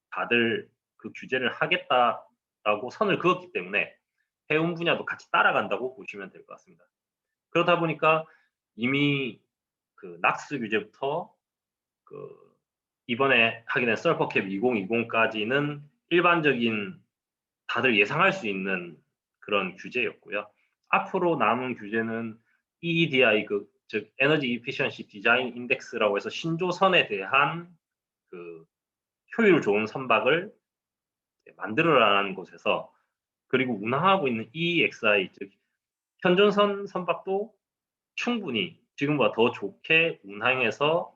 다들 그 규제를 하겠다라고 선을 그었기 때문에 해운 분야도 같이 따라간다고 보시면 될 것 같습니다. 그러다 보니까 이미 그 낙스 규제부터 그 이번에 하게 된 설퍼캡 2020까지는 일반적인 다들 예상할 수 있는 그런 규제였고요. 앞으로 남은 규제는 EEDI 즉 에너지 이피션시 디자인 인덱스라고 해서 신조선에 대한 그 효율 좋은 선박을 만들어라는 곳에서 그리고 운항하고 있는 EEXI 즉 현존선 선박도 충분히 지금보다 더 좋게 운항해서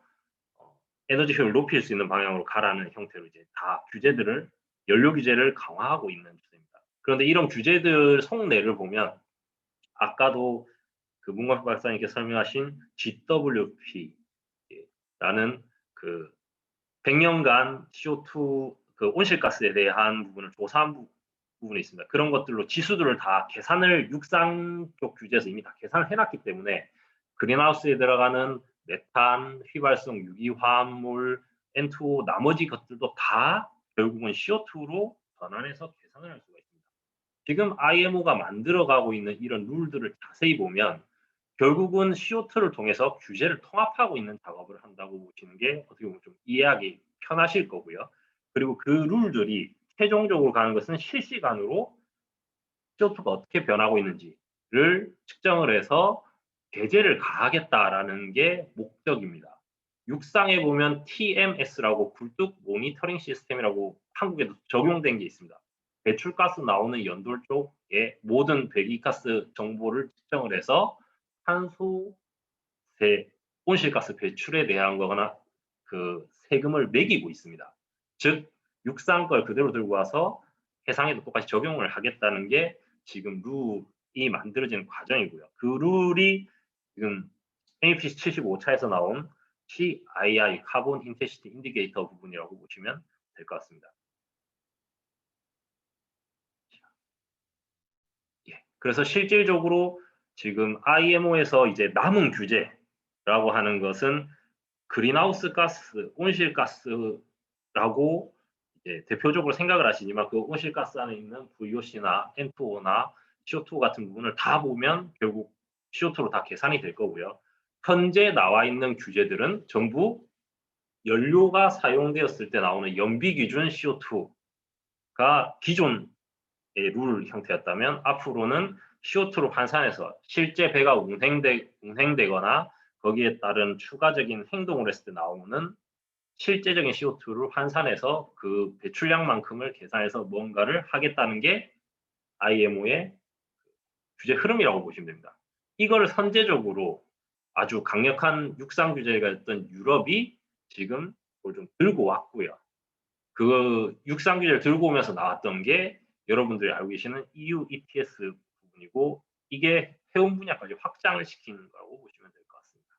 에너지 효율을 높일 수 있는 방향으로 가라는 형태로 이제 다 규제들을 연료 규제를 강화하고 있는 추세입니다. 그런데 이런 규제들 속내를 보면 아까도 그 문광필 박사님께 설명하신 GWP라는 그 100년간 CO2 그 온실가스에 대한 부분을 조사한 부분이 있습니다. 그런 것들로 지수들을 다 계산을 육상 쪽 규제에서 이미 다 계산을 해놨기 때문에 그린하우스에 들어가는 메탄, 휘발성 유기화합물, N2O 나머지 것들도 다 결국은 CO2로 전환해서 계산을 할 수가 있습니다. 지금 IMO가 만들어가고 있는 이런 룰들을 자세히 보면 결국은 CO2를 통해서 규제를 통합하고 있는 작업을 한다고 보시는 게 어떻게 보면 좀 이해하기 편하실 거고요. 그리고 그 룰들이 최종적으로 가는 것은 실시간으로 CO2가 어떻게 변하고 있는지를 측정을 해서 제재를 가하겠다라는 게 목적입니다. 육상에 보면 TMS라고 굴뚝 모니터링 시스템이라고 한국에도 적용된 게 있습니다. 배출가스 나오는 연돌 쪽에 모든 배기가스 정보를 측정을 해서 탄소세, 온실가스 배출에 대한 거거나 그 세금을 매기고 있습니다. 즉 육상 걸 그대로 들고 와서 해상에도 똑같이 적용을 하겠다는 게 지금 룰이 만들어지는 과정이고요. 그 룰이 지금 NEPC 75차에서 나온 CII 카본 인텐시티 인디케이터 부분이라고 보시면 될 것 같습니다. 예, 그래서 실질적으로 지금 IMO에서 이제 남은 규제라고 하는 것은 그린하우스 가스, 온실가스라고 이제 대표적으로 생각을 하시지만 그 온실가스 안에 있는 VOC나 N2O나 CO2 같은 부분을 다 보면 결국 CO2로 다 계산이 될 거고요. 현재 나와 있는 규제들은 전부 연료가 사용되었을 때 나오는 연비 기준 CO2가 기존의 룰 형태였다면 앞으로는 CO2로 환산해서 실제 배가 운행되거나 거기에 따른 추가적인 행동을 했을 때 나오는 실제적인 CO2를 환산해서 그 배출량만큼을 계산해서 뭔가를 하겠다는 게 IMO의 규제 흐름이라고 보시면 됩니다. 이걸 선제적으로 아주 강력한 육상 규제가 있던 유럽이 지금 그걸 좀 들고 왔고요. 그 육상 규제를 들고 오면서 나왔던 게 여러분들이 알고 계시는 EU ETS 부분이고 이게 해운 분야까지 확장을 시키는 거라고 보시면 될 것 같습니다.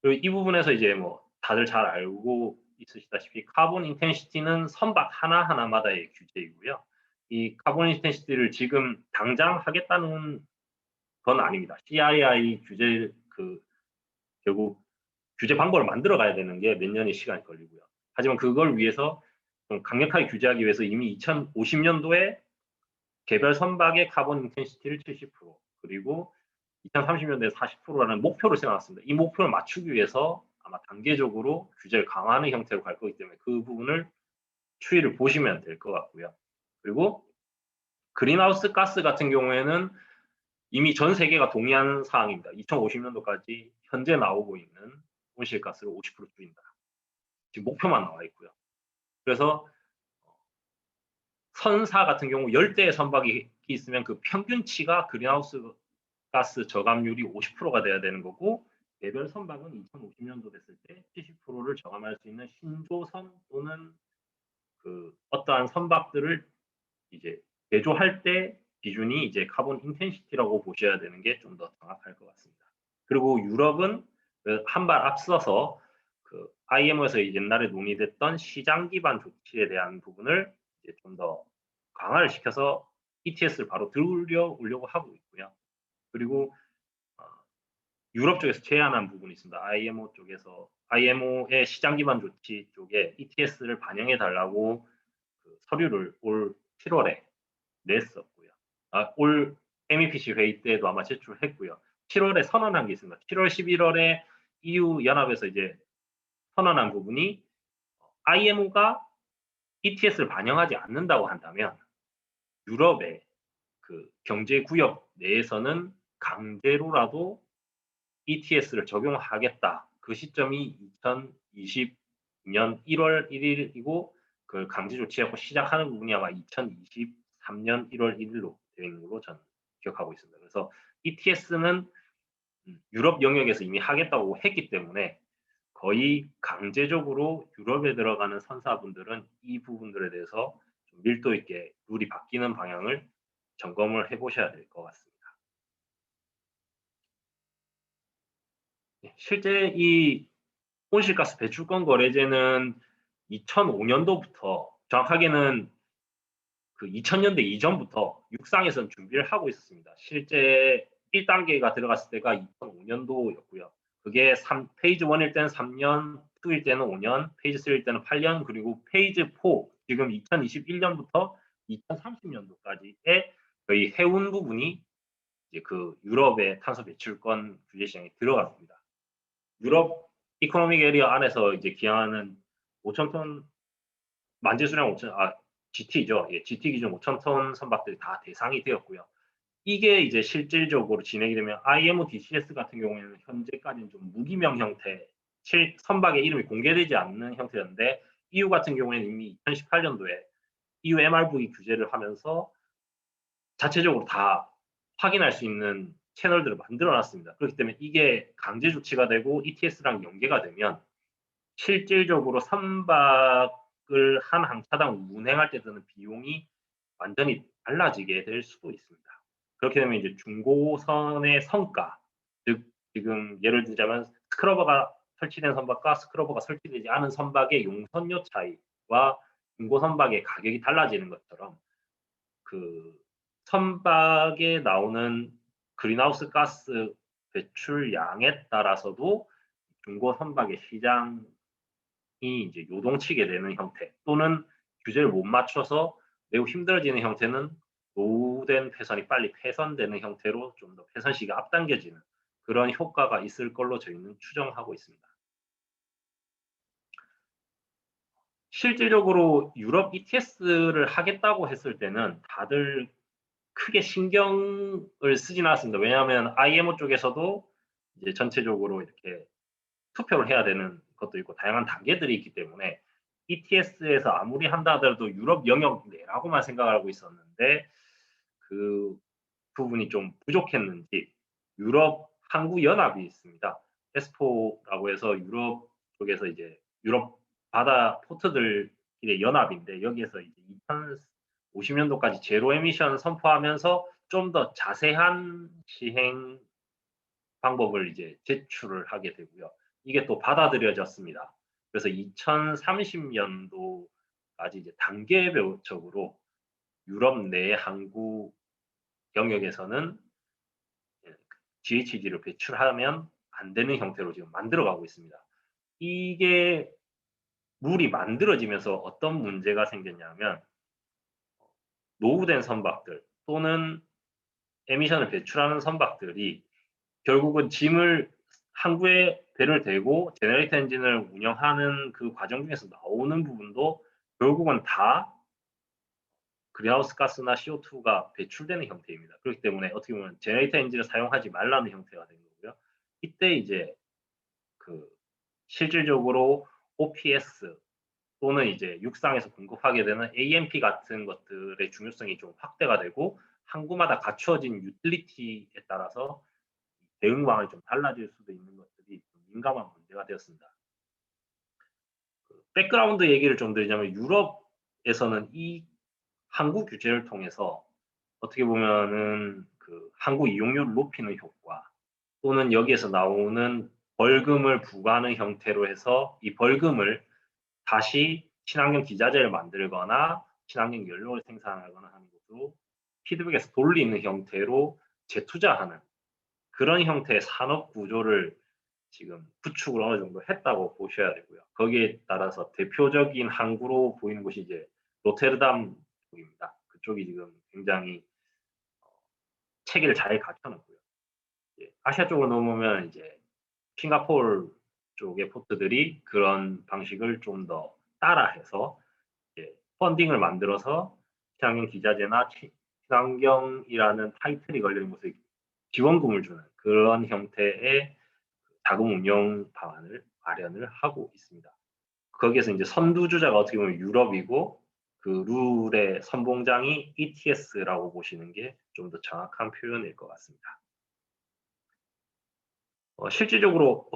그리고 이 부분에서 이제 뭐 다들 잘 알고 있으시다시피 카본 인텐시티는 선박 하나하나마다의 규제이고요. 이 카본 인텐시티를 지금 당장 하겠다는 건 아닙니다. CII 규제 결국 규제 방법을 만들어 가야 되는 게 몇 년의 시간이 걸리고요. 하지만 그걸 위해서 좀 강력하게 규제하기 위해서 이미 2050년도에 개별 선박의 카본 인텐시티를 70% 그리고 2030년도에 40%라는 목표를 세워놨습니다. 이 목표를 맞추기 위해서 아마 단계적으로 규제를 강화하는 형태로 갈 거기 때문에 그 부분을 추이를 보시면 될 것 같고요. 그리고 그린하우스 가스 같은 경우에는 이미 전 세계가 동의한 사항입니다. 2050년도까지 현재 나오고 있는 온실가스를 50% 줄인다. 지금 목표만 나와 있고요. 그래서 선사 같은 경우 열대의 선박이 있으면 그 평균치가 그린하우스 가스 저감률이 50%가 돼야 되는 거고 개별 선박은 2050년도 됐을 때 70%를 저감할 수 있는 신조선 또는 그 어떠한 선박들을 이제 개조할 때 기준이 이제 카본 인텐시티라고 보셔야 되는 게 좀 더 정확할 것 같습니다. 그리고 유럽은 한 발 앞서서 그 IMO에서 옛날에 논의됐던 시장 기반 조치에 대한 부분을 이제 좀 더 강화를 시켜서 ETS를 바로 들여오려고 하고 있고요. 그리고 유럽 쪽에서 제안한 부분이 있습니다. IMO 쪽에서 IMO의 시장 기반 조치 쪽에 ETS를 반영해 달라고 그 서류를 올 7월에 냈었고요. 올 MEPC 회의 때도 아마 제출했고요. 7월에 선언한 게 있습니다. 7월 11월에 EU 연합에서 이제 선언한 부분이 IMO가 ETS를 반영하지 않는다고 한다면 유럽의 그 경제 구역 내에서는 강제로라도 ETS를 적용하겠다. 그 시점이 2022년 1월 1일이고 그 강제 조치하고 시작하는 부분이 아마 2023년 1월 1일로 되어 있는 걸로 저는 기억하고 있습니다. 그래서 ETS는 유럽 영역에서 이미 하겠다고 했기 때문에 거의 강제적으로 유럽에 들어가는 선사분들은 이 부분들에 대해서 좀 밀도 있게 룰이 바뀌는 방향을 점검을 해보셔야 될 것 같습니다. 실제 이 온실가스 배출권 거래제는 2005년도부터 정확하게는 그 2000년대 이전부터 육상에서는 준비를 하고 있었습니다. 실제 1단계가 들어갔을 때가 2005년도였고요. 그게 페이지 1일 때는 3년, 2일 때는 5년, 페이지 3일 때는 8년, 그리고 페이지 4, 지금 2021년부터 2030년도까지의 거의 해운 부분이 이제 그 유럽의 탄소 배출권 규제 시장에 들어갔습니다. 유럽 이코노믹 에리어 안에서 이제 기항하는 5,000톤 만재 수량 5,000 GT죠. 예, GT 기준 5,000톤 선박들이 다 대상이 되었고요. 이게 이제 실질적으로 진행이 되면 IMO DCS 같은 경우에는 현재까지는 좀 무기명 형태, 선박의 이름이 공개되지 않는 형태였는데 EU 같은 경우에는 이미 2018년도에 EU MRV 규제를 하면서 자체적으로 다 확인할 수 있는 채널들을 만들어 놨습니다. 그렇기 때문에 이게 강제 조치가 되고 ETS랑 연계가 되면 실질적으로 선박을 한 항차당 운행할 때 드는 비용이 완전히 달라지게 될 수도 있습니다. 그렇게 되면 이제 중고선의 성가, 즉 지금 예를 들자면 스크러버가 설치된 선박과 스크러버가 설치되지 않은 선박의 용선료 차이와 중고선박의 가격이 달라지는 것처럼 그 선박에 나오는 그린하우스 가스 배출량에 따라서도 중고 선박의 시장이 이제 요동치게 되는 형태 또는 규제를 못 맞춰서 매우 힘들어지는 형태는 노후된 폐선이 빨리 폐선되는 형태로 좀 더 폐선 시기가 앞당겨지는 그런 효과가 있을 걸로 저희는 추정하고 있습니다. 실질적으로 유럽 ETS를 하겠다고 했을 때는 다들 크게 신경을 쓰진 않았습니다. 왜냐하면 IMO 쪽에서도 이제 전체적으로 이렇게 투표를 해야 되는 것도 있고 다양한 단계들이 있기 때문에 ETS에서 아무리 한다 하더라도 유럽 영역 내라고만 생각을 하고 있었는데 그 부분이 좀 부족했는지 유럽 항구 연합이 있습니다. 에스포라고 해서 유럽 쪽에서 이제 유럽 바다 포트들의 연합인데 여기에서 이제 2050년도까지 제로 에미션 선포하면서 좀 더 자세한 시행 방법을 이제 제출을 하게 되고요. 이게 또 받아들여졌습니다. 그래서 2030년도까지 이제 단계별적으로 유럽 내 항구 영역에서는 GHG를 배출하면 안 되는 형태로 지금 만들어가고 있습니다. 이게 룰이 만들어지면서 어떤 문제가 생겼냐면 노후된 선박들 또는 에미션을 배출하는 선박들이 결국은 짐을 항구에 배를 대고 제너레이터 엔진을 운영하는 그 과정 중에서 나오는 부분도 결국은 다 그린하우스 가스나 CO2가 배출되는 형태입니다. 그렇기 때문에 어떻게 보면 제너레이터 엔진을 사용하지 말라는 형태가 된 거고요. 이때 이제 그 실질적으로 OPS 또는 이제 육상에서 공급하게 되는 AMP 같은 것들의 중요성이 좀 확대가 되고 항구마다 갖추어진 유틸리티에 따라서 대응방안이 좀 달라질 수도 있는 것들이 좀 민감한 문제가 되었습니다. 백그라운드 얘기를 좀 드리자면 유럽에서는 이 항구 규제를 통해서 어떻게 보면은 그 항구 이용료를 높이는 효과 또는 여기에서 나오는 벌금을 부과하는 형태로 해서 이 벌금을 다시 친환경 기자재를 만들거나 친환경 연료를 생산하거나 하는 것으로 피드백에서 돌리는 형태로 재투자하는 그런 형태의 산업 구조를 지금 구축을 어느 정도 했다고 보셔야 되고요. 거기에 따라서 대표적인 항구로 보이는 곳이 이제 로테르담 쪽입니다. 그쪽이 지금 굉장히 체계를 잘 갖춰놓고요. 아시아 쪽으로 넘으면 이제 싱가포르 쪽의 포트들이 그런 방식을 좀 더 따라해서 펀딩을 만들어서 친환경 기자재나 친환경이라는 타이틀이 걸리는 곳에 지원금을 주는 그런 형태의 자금 운영 방안을 마련을 하고 있습니다. 거기에서 이제 선두주자가 어떻게 보면 유럽이고 그 룰의 선봉장이 ETS라고 보시는 게 좀 더 정확한 표현일 것 같습니다. 실질적으로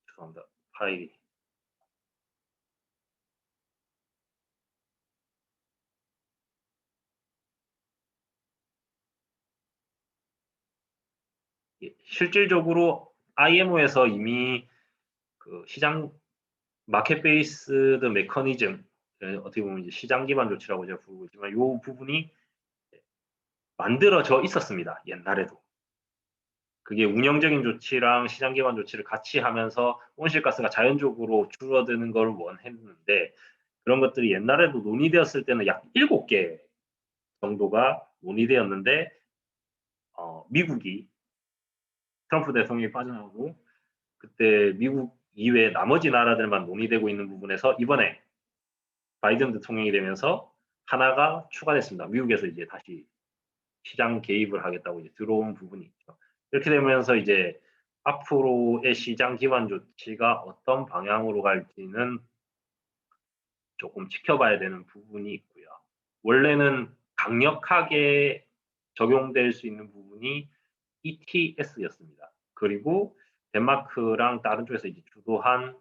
죄송합니다. 파일이 실질적으로 IMO에서 이미 그 시장 마켓 베이스드 메커니즘 어떻게 보면 이제 시장 기반 조치라고 제가 부르고 있지만 이 부분이 만들어져 있었습니다. 옛날에도. 그게 운영적인 조치랑 시장 기반 조치를 같이 하면서 온실가스가 자연적으로 줄어드는 걸 원했는데 그런 것들이 옛날에도 논의되었을 때는 약 7개 정도가 논의되었는데 미국이 트럼프 대통령이 빠져나오고 그때 미국 이외 나머지 나라들만 논의되고 있는 부분에서 이번에 바이든 대통령이 되면서 하나가 추가됐습니다. 미국에서 이제 다시 시장 개입을 하겠다고 이제 들어온 부분이 있죠. 이렇게 되면서 이제 앞으로의 시장 기반 조치가 어떤 방향으로 갈지는 조금 지켜봐야 되는 부분이 있고요. 원래는 강력하게 적용될 수 있는 부분이 ETS였습니다. 그리고 덴마크랑 다른 쪽에서 이제 주도한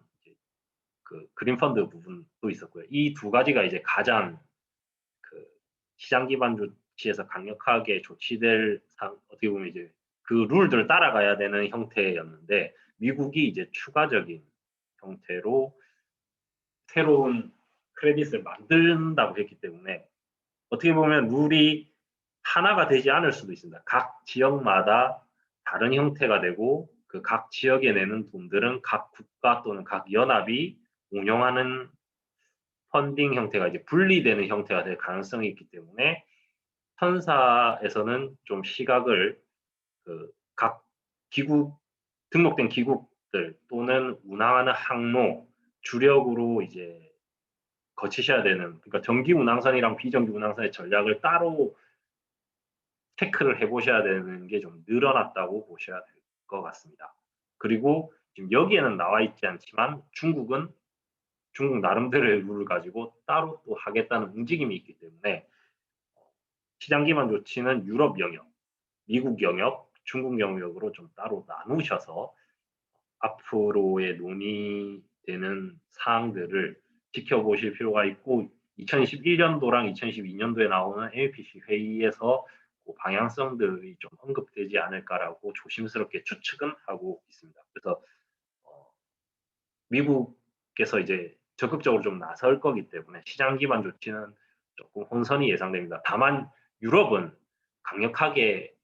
그 그린 펀드 부분도 있었고요. 이 두 가지가 이제 가장 그 시장 기반 조치에서 강력하게 조치될 어떻게 보면 이제 그 룰들을 따라가야 되는 형태였는데 미국이 이제 추가적인 형태로 새로운 크레딧을 만든다고 했기 때문에 어떻게 보면 룰이 하나가 되지 않을 수도 있습니다. 각 지역마다 다른 형태가 되고 그 각 지역에 내는 돈들은 각 국가 또는 각 연합이 운영하는 펀딩 형태가 이제 분리되는 형태가 될 가능성이 있기 때문에 선사에서는 좀 시각을 그 각 기국 등록된 기국들 또는 운항하는 항로 주력으로 이제 거치셔야 되는 그러니까 정기 운항선이랑 비정기 운항선의 전략을 따로 체크를 해보셔야 되는 게 좀 늘어났다고 보셔야 될 것 같습니다. 그리고 지금 여기에는 나와 있지 않지만 중국 나름대로의 룰을 가지고 따로 또 하겠다는 움직임이 있기 때문에 시장 기반 조치는 유럽 영역, 미국 영역, 중국 영역으로 좀 따로 나누셔서 앞으로의 논의되는 사항들을 지켜보실 필요가 있고 2021년도랑 2022년도에 나오는 APC 회의에서 그 방향성들이 좀 언급되지 않을까라고 조심스럽게 추측은 하고 있습니다. 그래서 미국에서 이제 적극적으로 좀 나설 거기 때문에 시장 기반 조치는 조금 혼선이 예상됩니다. 다만 유럽은 강력하게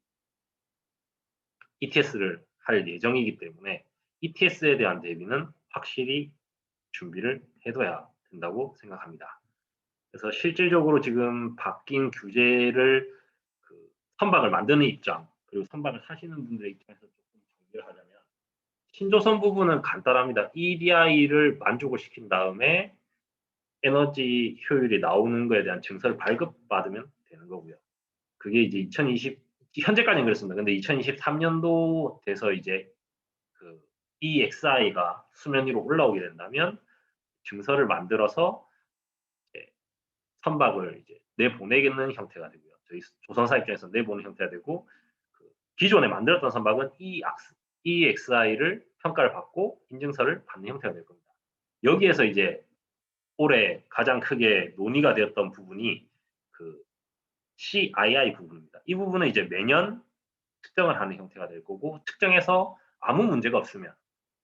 ETS를 할 예정이기 때문에 ETS에 대한 대비는 확실히 준비를 해둬야 된다고 생각합니다. 그래서 실질적으로 지금 바뀐 규제를 선박을 만드는 입장 그리고 선박을 사시는 분들의 입장에서 조금 정리를 하자면 신조선 부분은 간단합니다. EEDI를 만족을 시킨 다음에 에너지 효율이 나오는 거에 대한 증서를 발급받으면 되는 거고요. 그게 이제 현재까지는 그렇습니다. 근데 2023년도 돼서 이제 그 EXI가 수면 위로 올라오게 된다면 증서를 만들어서 이제 선박을 이제 내보내는 형태가 되고요. 저희 조선사 입장에서 내보내는 형태가 되고 기존에 만들었던 선박은 EXI를 평가를 받고 인증서를 받는 형태가 될 겁니다. 여기에서 이제 올해 가장 크게 논의가 되었던 부분이 그 CII 부분입니다. 이 부분은 이제 매년 측정을 하는 형태가 될 거고 측정해서 아무 문제가 없으면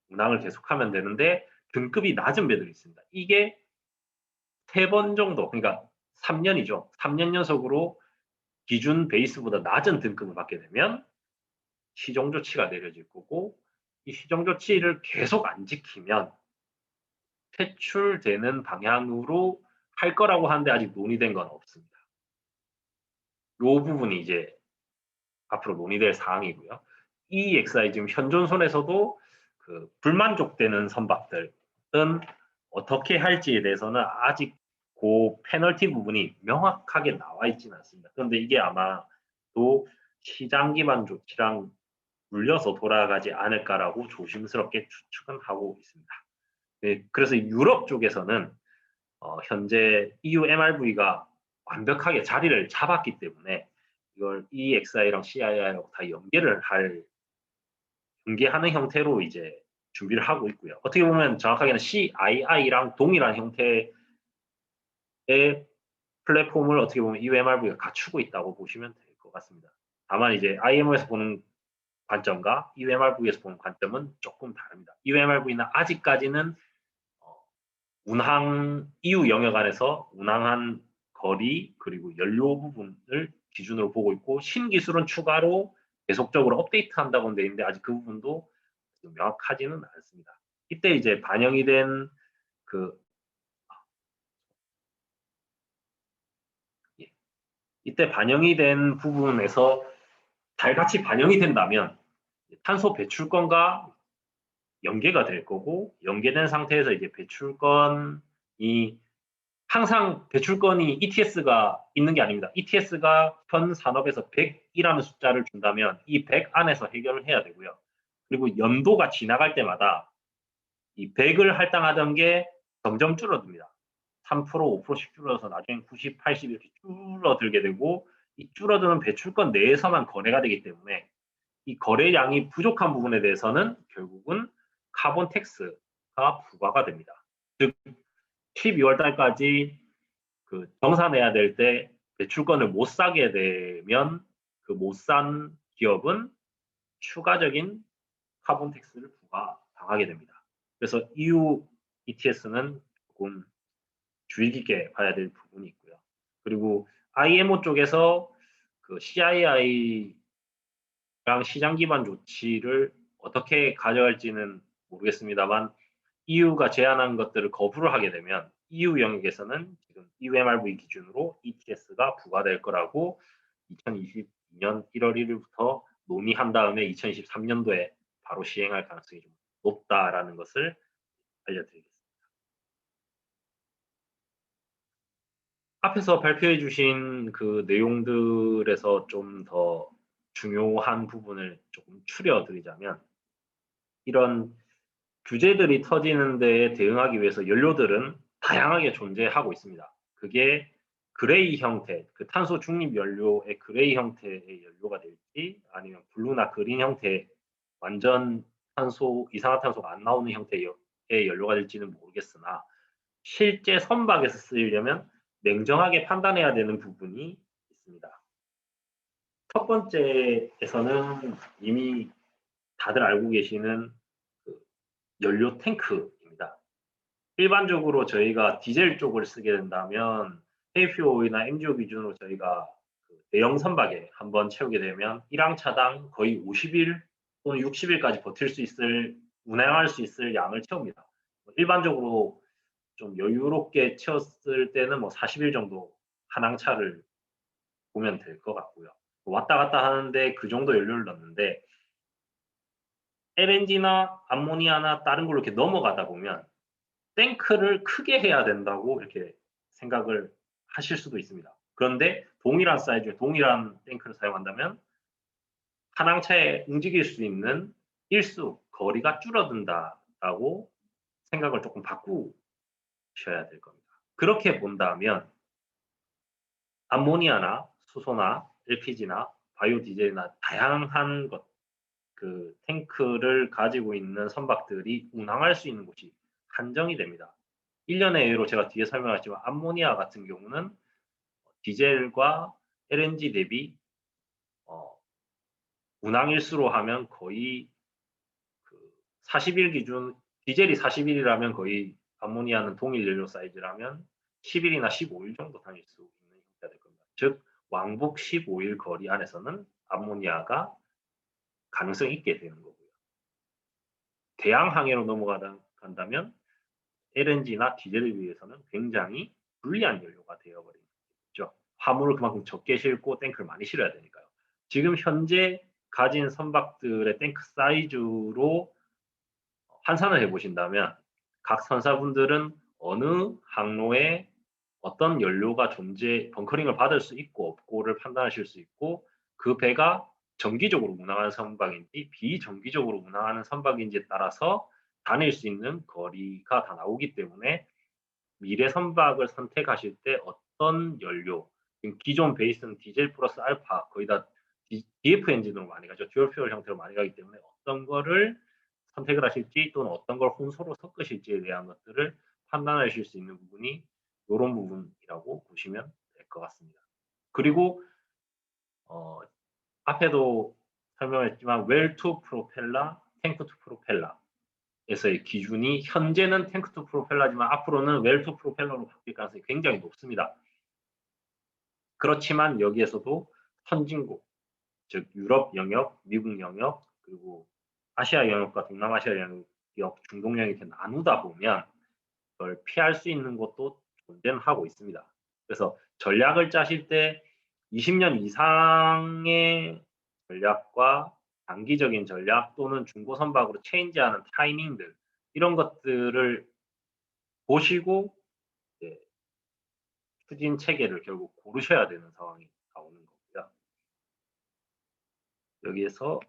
운항을 계속하면 되는데 등급이 낮은 배들이 있습니다. 이게 3번 정도, 그러니까 3년이죠. 3년 연속으로 기준 베이스보다 낮은 등급을 받게 되면 시정 조치가 내려질 거고 이 시정 조치를 계속 안 지키면 퇴출되는 방향으로 할 거라고 하는데 아직 논의된 건 없습니다. 이 부분이 이제 앞으로 논의될 사항이고요. EEXI 지금 현존선에서도 그 불만족되는 선박들은 어떻게 할지에 대해서는 아직 그 페널티 부분이 명확하게 나와 있지는 않습니다. 그런데 이게 아마 또 시장 기반 조치랑 물려서 돌아가지 않을까라고 조심스럽게 추측은 하고 있습니다. 네, 그래서 유럽 쪽에서는 현재 EU MRV가 완벽하게 자리를 잡았기 때문에 이걸 EXI랑 CII랑 다 연계하는 형태로 이제 준비를 하고 있고요. 어떻게 보면 정확하게는 CII랑 동일한 형태의 플랫폼을 어떻게 보면 EU MRV가 갖추고 있다고 보시면 될 것 같습니다. 다만 이제 IMO에서 보는 관점과 EU MRV에서 보는 관점은 조금 다릅니다. EU MRV는 아직까지는 EU 영역 안에서 운항한 거리 그리고 연료 부분을 기준으로 보고 있고 신기술은 추가로 계속적으로 업데이트한다고 되어 있는데 아직 그 부분도 명확하지는 않습니다. 이때 이제 반영이 된 이때 반영이 된 부분에서 잘 같이 반영이 된다면 탄소 배출권과 연계가 될 거고 연계된 상태에서 이제 배출권이 항상 배출권이 ETS가 있는 게 아닙니다. ETS가 현 산업에서 100이라는 숫자를 준다면 이 100 안에서 해결을 해야 되고요. 그리고 연도가 지나갈 때마다 이 100을 할당하던 게 점점 줄어듭니다. 3%, 5%씩 줄어서 나중에 90, 80 이렇게 줄어들게 되고 이 줄어드는 배출권 내에서만 거래가 되기 때문에 이 거래량이 부족한 부분에 대해서는 결국은 카본 텍스가 부과가 됩니다. 즉 12월 달까지 그 정산해야 될 때 배출권을 못 사게 되면 그 못 산 기업은 추가적인 카본 텍스를 부과당하게 됩니다. 그래서 EU ETS는 조금 주의 깊게 봐야 될 부분이 있고요. 그리고 IMO 쪽에서 그 CII랑 시장 기반 조치를 어떻게 가져갈지는 모르겠습니다만 EU가 제안한 것들을 거부를 하게 되면 EU 영역에서는 지금 EU MRV 기준으로 ETS가 부과될 거라고 2022년 1월 1일부터 논의한 다음에 2023년도에 바로 시행할 가능성이 좀 높다라는 것을 알려드리겠습니다. 앞에서 발표해 주신 그 내용들에서 좀 더 중요한 부분을 조금 추려드리자면 이런 규제들이 터지는 데에 대응하기 위해서 연료들은 다양하게 존재하고 있습니다. 그게 그레이 형태, 그 탄소 중립 연료의 그레이 형태의 연료가 될지 아니면 블루나 그린 형태의 완전 이산화탄소가 안 나오는 형태의 연료가 될지는 모르겠으나 실제 선박에서 쓰이려면 냉정하게 판단해야 되는 부분이 있습니다. 첫 번째에서는 이미 다들 알고 계시는 그 연료 탱크입니다. 일반적으로 저희가 디젤 쪽을 쓰게 된다면 HFO나 MGO 기준으로 저희가 그 대형 선박에 한번 채우게 되면 1항차당 거의 50일 또는 60일까지 버틸 수 있을, 운행할 수 있을 양을 채웁니다. 일반적으로 좀 여유롭게 채웠을 때는 뭐 40일 정도 한 항차를 보면 될 것 같고요. 왔다 갔다 하는데 그 정도 연료를 넣는데 LNG나 암모니아나 다른 걸로 이렇게 넘어가다 보면 탱크를 크게 해야 된다고 이렇게 생각을 하실 수도 있습니다. 그런데 동일한 사이즈의 동일한 탱크를 사용한다면 한 항차에 움직일 수 있는 일수 거리가 줄어든다라고 생각을 조금 바꾸셔야 될 겁니다. 그렇게 본다면 암모니아나 수소나 LPG나 바이오 디젤이나 다양한 그 탱크를 가지고 있는 선박들이 운항할 수 있는 곳이 한정이 됩니다. 1년의 예로 제가 뒤에 설명했지만 암모니아 같은 경우는 디젤과 LNG 대비 운항 일수로 하면 거의 그 40일 기준, 디젤이 40일이라면 거의 암모니아는 동일 연료 사이즈라면 10일이나 15일 정도 다닐 수 있는 형태가 될 겁니다. 즉 왕복 15일 거리 안에서는 암모니아가 가능성이 있게 되는 거고요. 대양 항해로 넘어간다면 LNG나 디젤에 비해서는 굉장히 불리한 연료가 되어버리는 거죠. 화물을 그만큼 적게 싣고 탱크를 많이 실어야 되니까요. 지금 현재 가진 선박들의 탱크 사이즈로 환산을 해보신다면 각 선사분들은 어느 항로에 어떤 연료가 벙커링을 받을 수 있고 없고를 판단하실 수 있고 그 배가 정기적으로 운항하는 선박인지 비정기적으로 운항하는 선박인지에 따라서 다닐 수 있는 거리가 다 나오기 때문에 미래 선박을 선택하실 때 어떤 연료, 기존 베이스는 디젤 플러스 알파, 거의 다 DF 엔진으로 많이 가죠. 듀얼 퓨얼 형태로 많이 가기 때문에 어떤 거를 선택을 하실지 또는 어떤 걸 혼소로 섞으실지에 대한 것들을 판단하실 수 있는 부분이 이런 부분이라고 보시면 될 것 같습니다. 그리고 앞에도 설명했지만 웰 투 프로펠러, 탱크 투 프로펠러에서의 기준이 현재는 탱크 투 프로펠러지만 앞으로는 웰 투 프로펠러로 바뀔 가능성이 굉장히 높습니다. 그렇지만 여기에서도 선진국, 즉 유럽 영역, 미국 영역, 그리고 아시아 영역과 동남아시아 영역, 중동 영역 이렇게 나누다 보면 그걸 피할 수 있는 것도 존재는 하고 있습니다. 그래서 전략을 짜실 때 20년 이상의 전략과 단기적인 전략 또는 중고 선박으로 체인지하는 타이밍들 이런 것들을 보시고 추진 체계를 결국 고르셔야 되는 상황이 나오는 거고요. 여기에서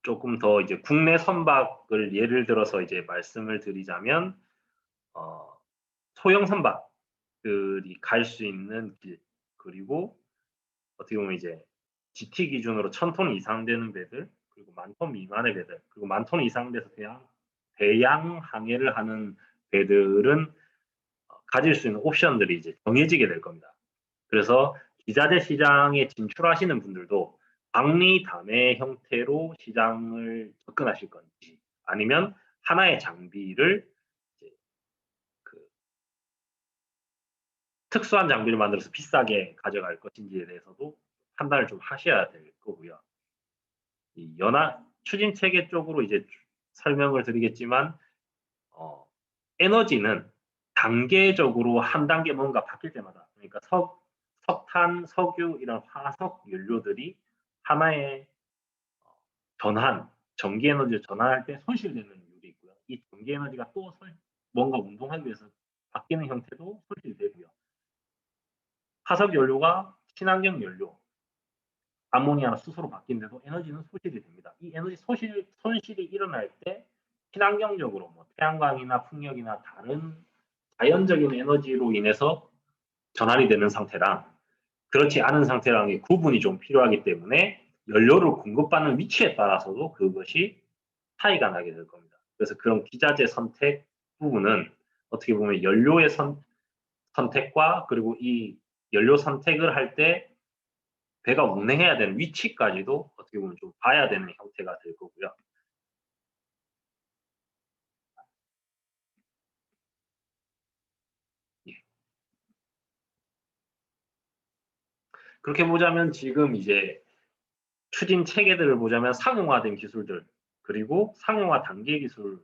조금 더 이제 국내 선박을 예를 들어서 이제 말씀을 드리자면 소형 선박들이 갈 수 있는 길 그리고 어떻게 보면 이제 GT 기준으로 1000톤 이상 되는 배들 그리고 10,000톤 미만의 배들 그리고 10,000톤 이상 돼서 그냥 대양 항해를 하는 배들은 가질 수 있는 옵션들이 이제 정해지게 될 겁니다. 그래서 기자재 시장에 진출하시는 분들도 박리 담회 형태로 시장을 접근하실 건지 아니면 하나의 장비를 이제 특수한 장비를 만들어서 비싸게 가져갈 것인지에 대해서도 판단을 좀 하셔야 될 거고요. 이 추진 체계 쪽으로 이제 설명을 드리겠지만 에너지는 단계적으로 한 단계 뭔가 바뀔 때마다 그러니까 석탄, 석유 이런 화석 연료들이 하나의 전기 에너지를 전환할 때 손실되는 이유도 있고요. 이 전기 에너지가 또 뭔가 운동하기 위해서 바뀌는 형태도 손실이 되고요. 화석 연료가 친환경 연료, 암모니아나 수소로 바뀐데도 에너지는 소실이 됩니다. 이 에너지 손실이 일어날 때 친환경적으로 뭐 태양광이나 풍력이나 다른 자연적인 에너지로 인해서 전환이 되는 상태랑 그렇지 않은 상태랑의 구분이 좀 필요하기 때문에 연료를 공급받는 위치에 따라서도 그것이 차이가 나게 될 겁니다. 그래서 그런 기자재 선택 부분은 어떻게 보면 연료의 선택과 그리고 이 연료 선택을 할 때 배가 운행해야 되는 위치까지도 어떻게 보면 좀 봐야 되는 형태가 될 거고요. 그렇게 보자면 지금 이제 추진 체계들을 보자면 상용화된 기술들 그리고 상용화 단계 기술로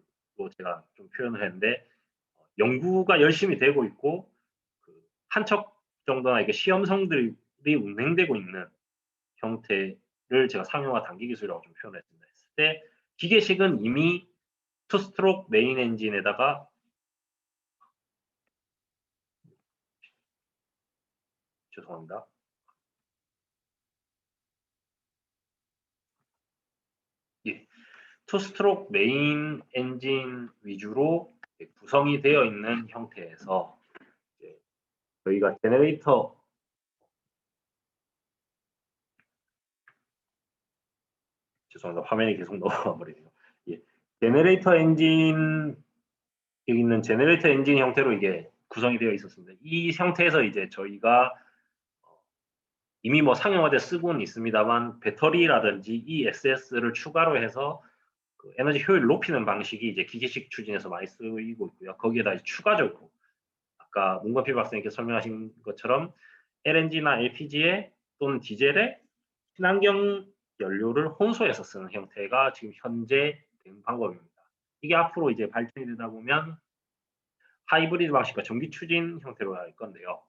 제가 좀 표현을 했는데 연구가 열심히 되고 있고 한 척 정도나 이게 시험성들이 운행되고 있는 형태를 제가 상용화 단계 기술이라고 좀 표현했습니다. 했을 때 기계식은 이미 투스트로크 메인 엔진에다가 죄송합니다. 예, 투스트로크 메인 엔진 위주로 구성이 되어 있는 형태에서 저희가 제너레이터 죄송합니다. 화면이 계속 넘어가 버리네요. 예, 제너레이터 엔진 여기 있는 제너레이터 엔진 형태로 이게 구성이 되어 있었습니다. 이 형태에서 이제 저희가 이미 뭐 상용화돼 쓰고는 있습니다만 배터리라든지 ESS를 추가로 해서 그 에너지 효율을 높이는 방식이 이제 기계식 추진에서 많이 쓰이고 있고요. 거기에다 이제 추가적으로 아까 문건필 박사님께서 설명하신 것처럼 LNG나 LPG에 또는 디젤에 친환경 연료를 혼소해서 쓰는 형태가 지금 현재 된 방법입니다. 이게 앞으로 이제 발전이 되다 보면 하이브리드 방식과 전기 추진 형태로 할 건데요.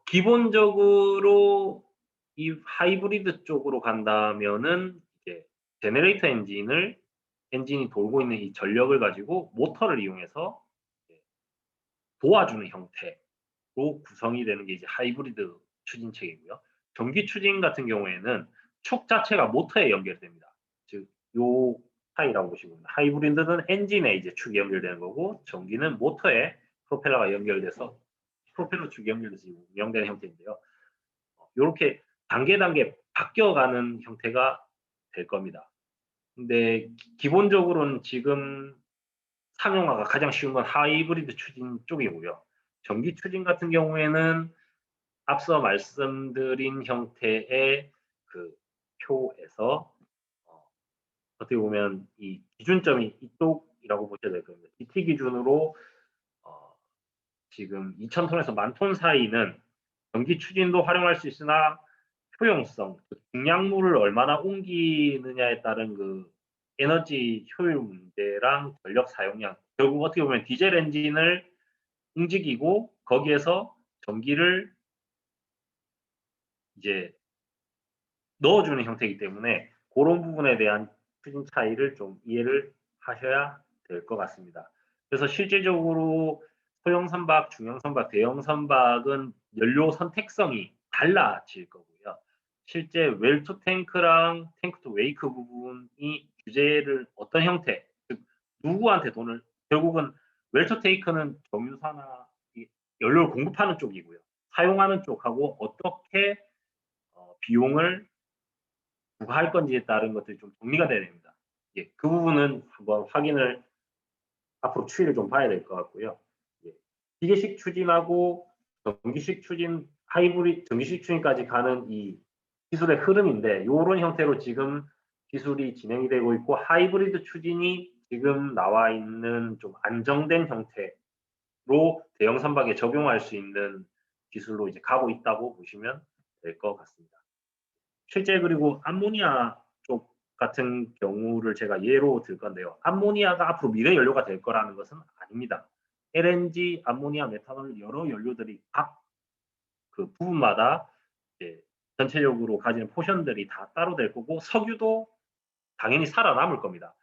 기본적으로 이 하이브리드 쪽으로 간다면은 이제 제너레이터 엔진이 돌고 있는 이 전력을 가지고 모터를 이용해서 도와주는 형태로 구성이 되는 게 이제 하이브리드 추진 체계고요. 전기 추진 같은 경우에는 축 자체가 모터에 연결됩니다. 즉, 요 차이라고 보시면 하이브리드는 엔진에 이제 축이 연결되는 거고, 전기는 모터에 프로펠러가 연결돼서 프로펠러 축이 연결돼서 운영되는 형태인데요. 이렇게 단계 바뀌어가는 형태가 될 겁니다. 근데 기본적으로는 지금 상용화가 가장 쉬운 건 하이브리드 추진 쪽이고요. 전기 추진 같은 경우에는 앞서 말씀드린 형태의 그 표에서 어떻게 보면 이 기준점이 이쪽이라고 보셔야 될 겁니다. DT 기준으로 지금 2,000톤에서 10,000톤 사이는 전기 추진도 활용할 수 있으나 효용성, 중량물을 얼마나 옮기느냐에 따른 그 에너지 효율 문제랑 전력 사용량, 결국 어떻게 보면 디젤 엔진을 움직이고 거기에서 전기를 이제 넣어주는 형태이기 때문에 그런 부분에 대한 추진 차이를 좀 이해를 하셔야 될 것 같습니다. 그래서 실질적으로 소형 선박, 중형 선박, 대형 선박은 연료 선택성이 달라질 거고요. 실제 웰 투 탱크랑 탱크 투 웨이크 부분이 규제를 어떤 형태, 즉 누구한테 돈을 결국은 웰 투 테이크는 정유사나 연료를 공급하는 쪽이고요. 사용하는 쪽하고 어떻게 비용을 부과할 건지에 따른 것들이 좀 정리가 돼야 됩니다. 예, 그 부분은 한번 확인을 앞으로 추이를 좀 봐야 될 것 같고요. 예, 기계식 추진하고 전기식 추진, 하이브리드 전기식 추진까지 가는 이 기술의 흐름인데 이런 형태로 지금 기술이 진행이 되고 있고 하이브리드 추진이 지금 나와 있는 좀 안정된 형태로 대형 선박에 적용할 수 있는 기술로 이제 가고 있다고 보시면 될 것 같습니다. 실제 그리고 암모니아 쪽 같은 경우를 제가 예로 들 건데요. 암모니아가 앞으로 미래 연료가 될 거라는 것은 아닙니다. LNG, 암모니아, 메탄올 여러 연료들이 각 그 부분마다 이제 전체적으로 가지는 포션들이 다 따로 될 거고 석유도 당연히 살아남을 겁니다.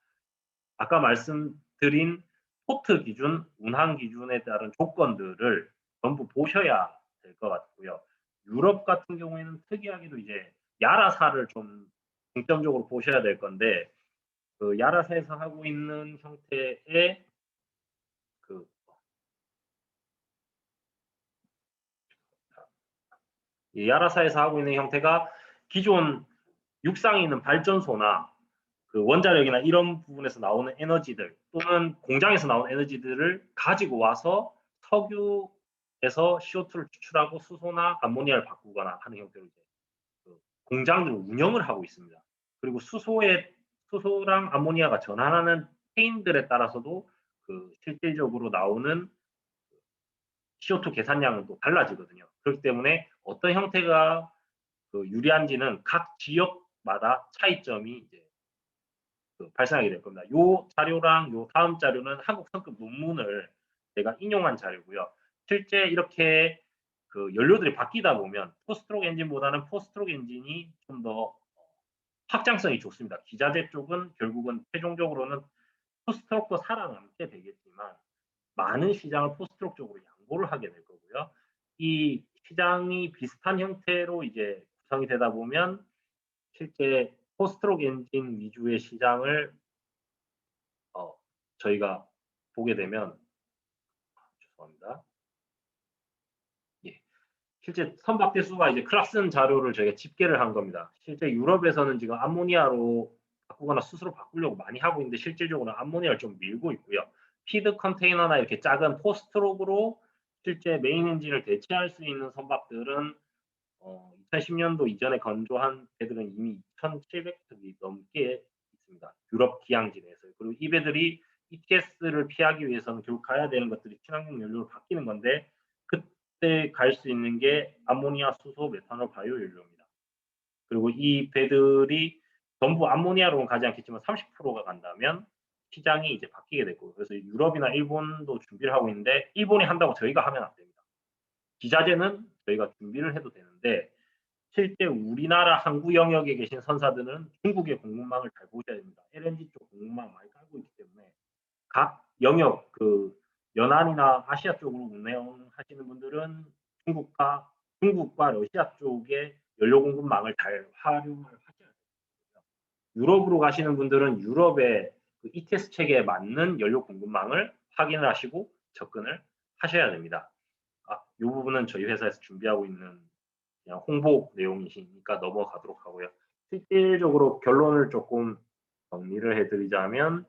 아까 말씀드린 포트 기준, 운항 기준에 따른 조건들을 전부 보셔야 될 것 같고요. 유럽 같은 경우에는 특이하게도 이제 야라사를 좀 중점적으로 보셔야 될 건데 그 야라사에서 하고 있는 형태의 그 이 야라사에서 하고 있는 형태가 기존 육상에 있는 발전소나 그 원자력이나 이런 부분에서 나오는 에너지들 또는 공장에서 나오는 에너지들을 가지고 와서 석유에서 CO2를 추출하고 수소나 암모니아를 바꾸거나 하는 형태로 이제 공장을 운영을 하고 있습니다. 그리고 수소랑 아모니아가 전환하는 체인들에 따라서도 그 실질적으로 나오는 CO2 계산량은 또 달라지거든요. 그렇기 때문에 어떤 형태가 그 유리한지는 각 지역마다 차이점이 이제 발생하게 될 겁니다. 요 자료랑 요 다음 자료는 한국 성급 논문을 제가 인용한 자료고요. 실제 이렇게 그 연료들이 바뀌다 보면 포스트로크 엔진보다는 포스트로크 엔진이 좀 더 확장성이 좋습니다. 기자재 쪽은 결국은 최종적으로는 포스트로크도 살아남게 되겠지만 많은 시장을 포스트로크 쪽으로 양보를 하게 될 거고요. 이 시장이 비슷한 형태로 이제 구성이 되다 보면 실제 포스트로크 엔진 위주의 시장을 저희가 보게 되면 죄송합니다. 예. 실제 선박 대수가 이제 클락슨 자료를 저희가 집계를 한 겁니다. 실제 유럽에서는 지금 암모니아로 바꾸거나 스스로 바꾸려고 많이 하고 있는데 실질적으로 암모니아를 좀 밀고 있고요. 피드 컨테이너나 이렇게 작은 포스트로크로 실제 메인 엔진을 대체할 수 있는 선박들은 2010년도 이전에 건조한 배들은 이미 2,700척이 넘게 있습니다. 유럽 기항지대에서요. 그리고 이 배들이 ETS를 피하기 위해서는 결국 가야 되는 것들이 친환경 연료로 바뀌는 건데 그때 갈 수 있는 게 암모니아, 수소, 메탄올, 바이오 연료입니다. 그리고 이 배들이 전부 암모니아로는 가지 않겠지만 30%가 간다면 시장이 이제 바뀌게 되고 그래서 유럽이나 일본도 준비를 하고 있는데 일본이 한다고 저희가 하면 안 됩니다. 기자재는 저희가 준비를 해도 되는데 실제 우리나라 항구 영역에 계신 선사들은 중국의 공급망을 잘 보셔야 됩니다. LNG 쪽 공급망 많이 깔고 있기 때문에 각 영역 그 연안이나 아시아 쪽으로 운행하시는 분들은 중국과 러시아 쪽의 연료 공급망을 잘 활용을 하셔야 돼요. 유럽으로 가시는 분들은 유럽의 그 ETS 체계에 맞는 연료 공급망을 확인을 하시고 접근을 하셔야 됩니다. 이 부분은 저희 회사에서 준비하고 있는 그냥 홍보 내용이시니까 넘어가도록 하고요. 실질적으로 결론을 조금 정리를 해드리자면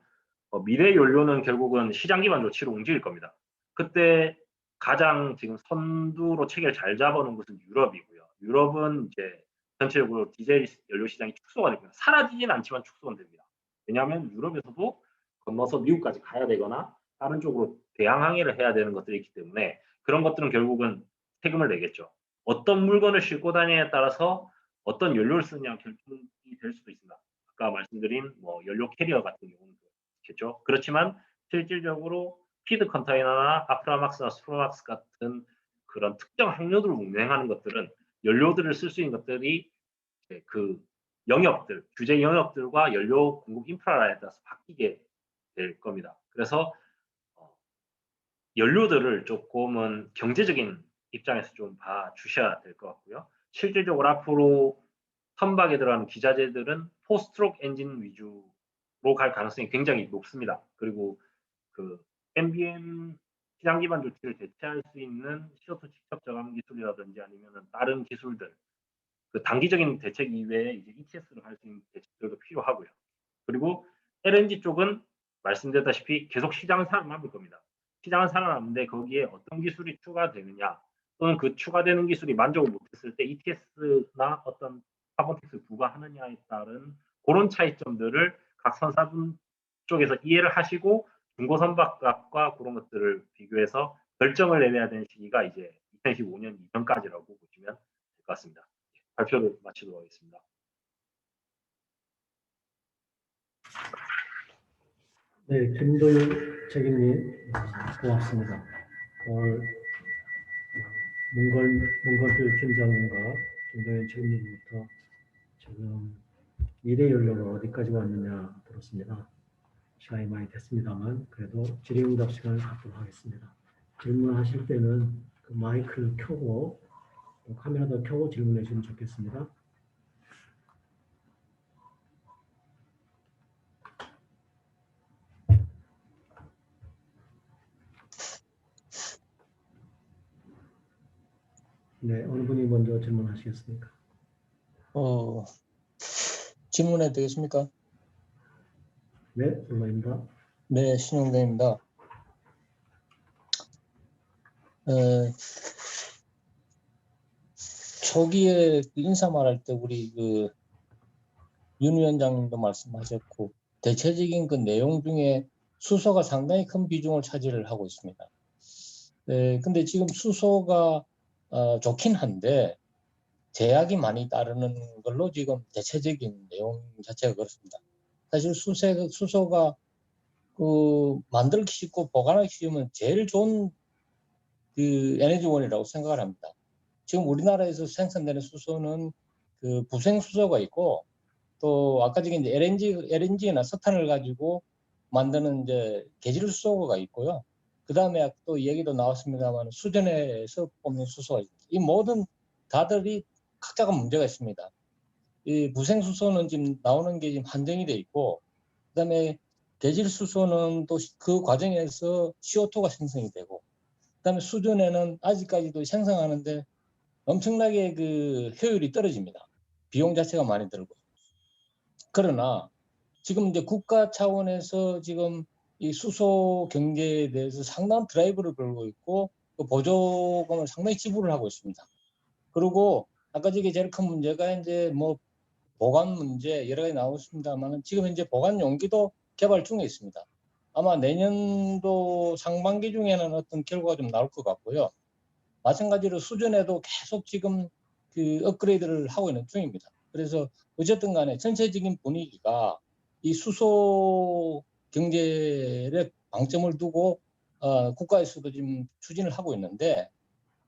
미래 연료는 결국은 시장 기반 조치로 움직일 겁니다. 그때 가장 지금 선두로 체계를 잘 잡아놓은 것은 유럽이고요. 유럽은 이제 전체적으로 디젤 연료 시장이 축소가 됩니다. 사라지진 않지만 축소가 됩니다. 왜냐하면 유럽에서도 건너서 미국까지 가야 되거나 다른 쪽으로 대항 항해를 해야 되는 것들이 있기 때문에 그런 것들은 결국은 세금을 내겠죠. 어떤 물건을 싣고 다니냐에 따라서 어떤 연료를 쓰느냐 결정이 될 수도 있습니다. 아까 말씀드린 뭐 연료 캐리어 같은 경우는 그렇겠죠. 그렇지만 실질적으로 피드 컨테이너나 아프라막스나 수프라막스 같은 그런 특정 항로들을 운행하는 것들은 연료들을 쓸 수 있는 것들이 그 영역들, 규제 영역들과 연료 공급 인프라에 따라서 바뀌게 될 겁니다. 그래서 연료들을 조금은 경제적인 입장에서 좀 봐주셔야 될 것 같고요. 실질적으로 앞으로 선박에 들어가는 기자재들은 포스트로크 엔진 위주로 갈 가능성이 굉장히 높습니다. 그리고 그 MBM 시장 기반 조치를 대체할 수 있는 CO2 직접 저감 기술이라든지 아니면 다른 기술들, 그 단기적인 대책 이외에 이제 ETS를 할 수 있는 대책들도 필요하고요. 그리고 LNG 쪽은 말씀드렸다시피 계속 시장은 살아남을 겁니다. 시장은 살아남는데 거기에 어떤 기술이 추가되느냐 또는 그 추가되는 기술이 만족을 못했을 때 ETS나 어떤 카본 텍스를 부과하느냐에 따른 그런 차이점들을 각 선사분 쪽에서 이해를 하시고 중고선박값과 그런 것들을 비교해서 결정을 내려야 되는 시기가 이제 2025년 이전까지라고 보시면 될 것 같습니다. 발표를 마치도록 하겠습니다. 네, 김도윤 책임님 고맙습니다. 오늘 문건필 팀장님과 김도윤 책임님부터 지금 미래 연료가 어디까지 왔느냐 들었습니다. 시간이 많이 됐습니다만 그래도 질의응답 시간을 갖도록 하겠습니다. 질문하실 때는 그 마이크를 켜고 또 카메라도 켜고 질문해 주시면 좋겠습니다. 네, 어느 분이 먼저 질문하시겠습니까? 질문해도 되겠습니까? 네, 올라입니다. 네, 신용대입니다. 초기에 그 인사 말할 때 우리 그 윤 위원장님도 말씀하셨고 대체적인 그 내용 중에 수소가 상당히 큰 비중을 차지를 하고 있습니다. 네, 근데 지금 수소가 좋긴 한데 제약이 많이 따르는 걸로 지금 대체적인 내용 자체가 그렇습니다. 사실 수소가 그 만들기 쉽고 보관하기 쉬우면 제일 좋은 그 에너지원이라고 생각을 합니다. 지금 우리나라에서 생산되는 수소는 그 부생 수소가 있고 또 아까 전에 이제 LNG나 석탄을 가지고 만드는 이제 계질 수소가 있고요. 그 다음에 또 얘기도 나왔습니다만 수전에서 뽑는 수소가 있습니다. 이 모든 다들이 각자가 문제가 있습니다. 이 부생 수소는 지금 나오는 게 지금 한정이 돼 있고, 그 다음에 계질 수소는 또 그 과정에서 CO2가 생성이 되고, 그 다음에 수전에는 아직까지도 생성하는데 엄청나게 그 효율이 떨어집니다. 비용 자체가 많이 들고. 그러나 지금 이제 국가 차원에서 지금 이 수소 경제에 대해서 상당한 드라이브를 걸고 있고 그 보조금을 상당히 지불을 하고 있습니다. 그리고 아까 저게 제일 큰 문제가 이제 뭐 보관 문제 여러 가지 나오고 있습니다만 지금 현재 보관 용기도 개발 중에 있습니다. 아마 내년도 상반기 중에는 어떤 결과가 좀 나올 것 같고요. 마찬가지로 수전에도 계속 지금 그 업그레이드를 하고 있는 중입니다. 그래서 어쨌든 간에 전체적인 분위기가 이 수소 경제에 방점을 두고 국가에서도 지금 추진을 하고 있는데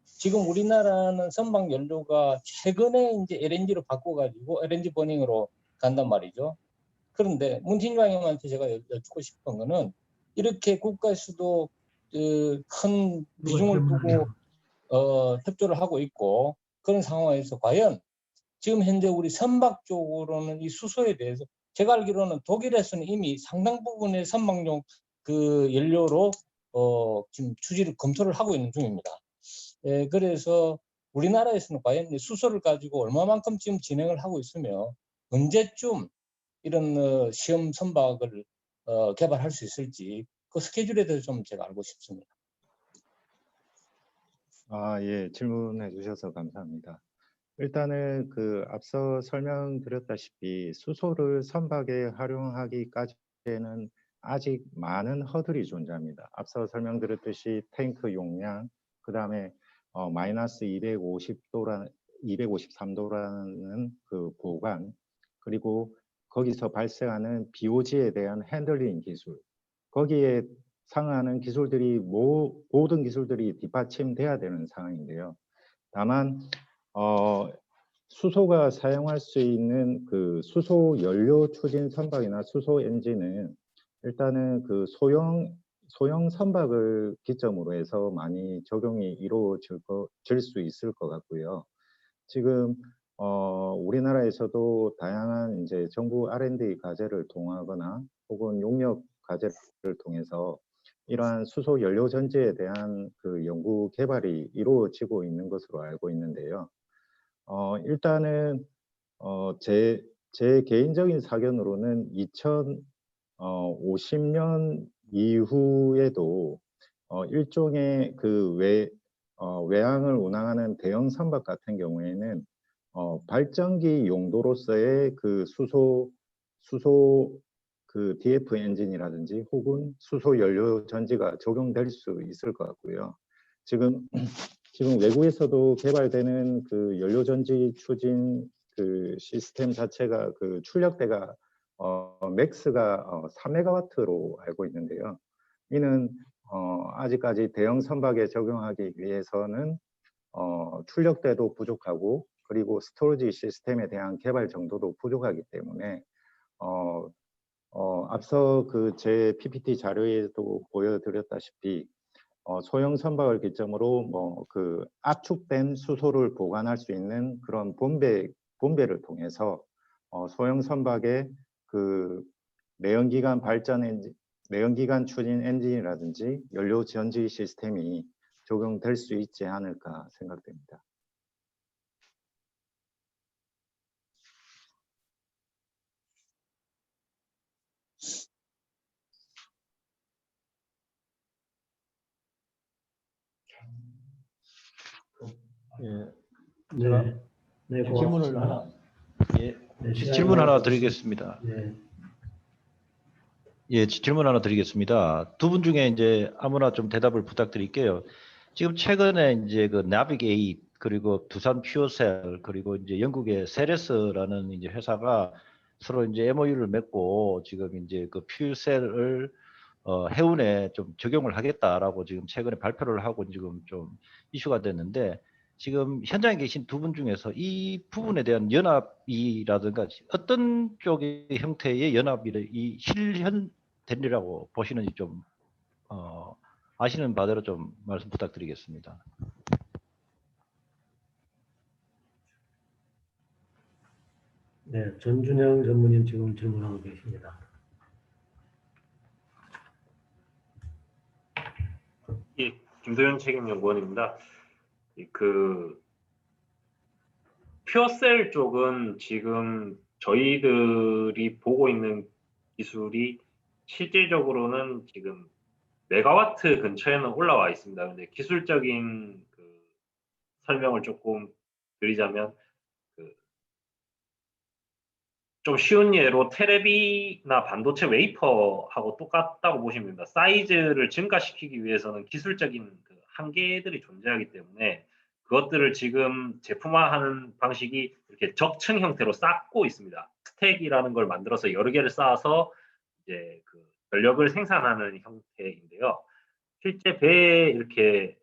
지금 우리나라는 선박 연료가 최근에 이제 LNG로 바꿔가지고 LNG 버닝으로 간단 말이죠. 그런데 문 팀장님한테 제가 여쭙고 싶은 거는 이렇게 국가에서도 큰 비중을 두고 협조를 하고 있고 그런 상황에서 과연 지금 현재 우리 선박 쪽으로는 이 수소에 대해서 제가 알기로는 독일에서는 이미 상당 부분의 선박용 그 연료로 지금 검토를 하고 있는 중입니다. 그래서 우리나라에서는 과연 수소를 가지고 얼마만큼 지금 진행을 하고 있으며 언제쯤 이런 시험 선박을 개발할 수 있을지 그 스케줄에 대해서 좀 제가 알고 싶습니다. 예, 질문해 주셔서 감사합니다. 일단은 그 앞서 설명드렸다시피 수소를 선박에 활용하기까지는 아직 많은 허들이 존재합니다. 앞서 설명드렸듯이 탱크 용량, 그 다음에 마이너스 253도라는 그 보관, 그리고 거기서 발생하는 BOG에 대한 핸들링 기술, 거기에 상응하는 기술들이 모든 기술들이 뒷받침돼야 되는 상황인데요. 다만 수소가 사용할 수 있는 그 수소 연료 추진 선박이나 수소 엔진은 일단은 그 소형 선박을 기점으로 해서 많이 적용이 이루어질 수 있을 것 같고요. 지금 우리나라에서도 다양한 이제 정부 R&D 과제를 통하거나 혹은 용역 과제를 통해서 이러한 수소 연료 전지에 대한 그 연구 개발이 이루어지고 있는 것으로 알고 있는데요. 일단은 제 개인적인 사견으로는 2050년 이후에도 일종의 그 외항을 운항하는 대형 선박 같은 경우에는 발전기 용도로서의 그 수소 그 DF 엔진이라든지 혹은 수소 연료 전지가 적용될 수 있을 것 같고요. 지금 외국에서도 개발되는 그 연료 전지 추진 그 시스템 자체가 그 출력대가 맥스가 3메가와트로 알고 있는데요. 이는 아직까지 대형 선박에 적용하기 위해서는 출력대도 부족하고 그리고 스토리지 시스템에 대한 개발 정도도 부족하기 때문에 앞서 그 제 PPT 자료에도 보여드렸다시피 소형 선박을 기점으로 뭐 그 압축된 수소를 보관할 수 있는 그런 본배를 통해서 소형 선박의 그 내연기관 추진 엔진이라든지 연료 전지 시스템이 적용될 수 있지 않을까 생각됩니다. 예, 제가 네. 네, 질문을 고맙습니다. 하나 예, 네, 시간이 질문 하나 많이 드리겠습니다. 네, 예, 질문 하나 드리겠습니다. 두 분 중에 이제 아무나 좀 대답을 부탁드릴게요. 지금 최근에 이제 그 나비게이트 그리고 두산 퓨어셀 그리고 이제 영국의 세레스라는 이제 회사가 서로 이제 MOU를 맺고 지금 이제 그 퓨어셀을 해운에 좀 적용을 하겠다라고 지금 최근에 발표를 하고 지금 좀 이슈가 됐는데 지금 현장에 계신 두 분 중에서 이 부분에 대한 연합이라든가 어떤 쪽의 형태의 연합이 이 실현되리라고 보시는지 좀 아시는 바대로 좀 말씀 부탁드리겠습니다. 네, 전준영 전문의님 지금 질문하고 계십니다. 예, 김도현 책임연구원입니다. 그 퓨어셀 쪽은 지금 저희들이 보고 있는 기술이 실질적으로는 지금 메가와트 근처에는 올라와 있습니다. 근데 기술적인 그 설명을 조금 드리자면 좀 쉬운 예로 테레비나 반도체 웨이퍼하고 똑같다고 보시면 됩니다. 사이즈를 증가시키기 위해서는 기술적인 그 한계들이 존재하기 때문에 그것들을 지금 제품화하는 방식이 이렇게 적층 형태로 쌓고 있습니다. 스택이라는 걸 만들어서 여러 개를 쌓아서 이제 그 전력을 생산하는 형태인데요. 실제 배에 이렇게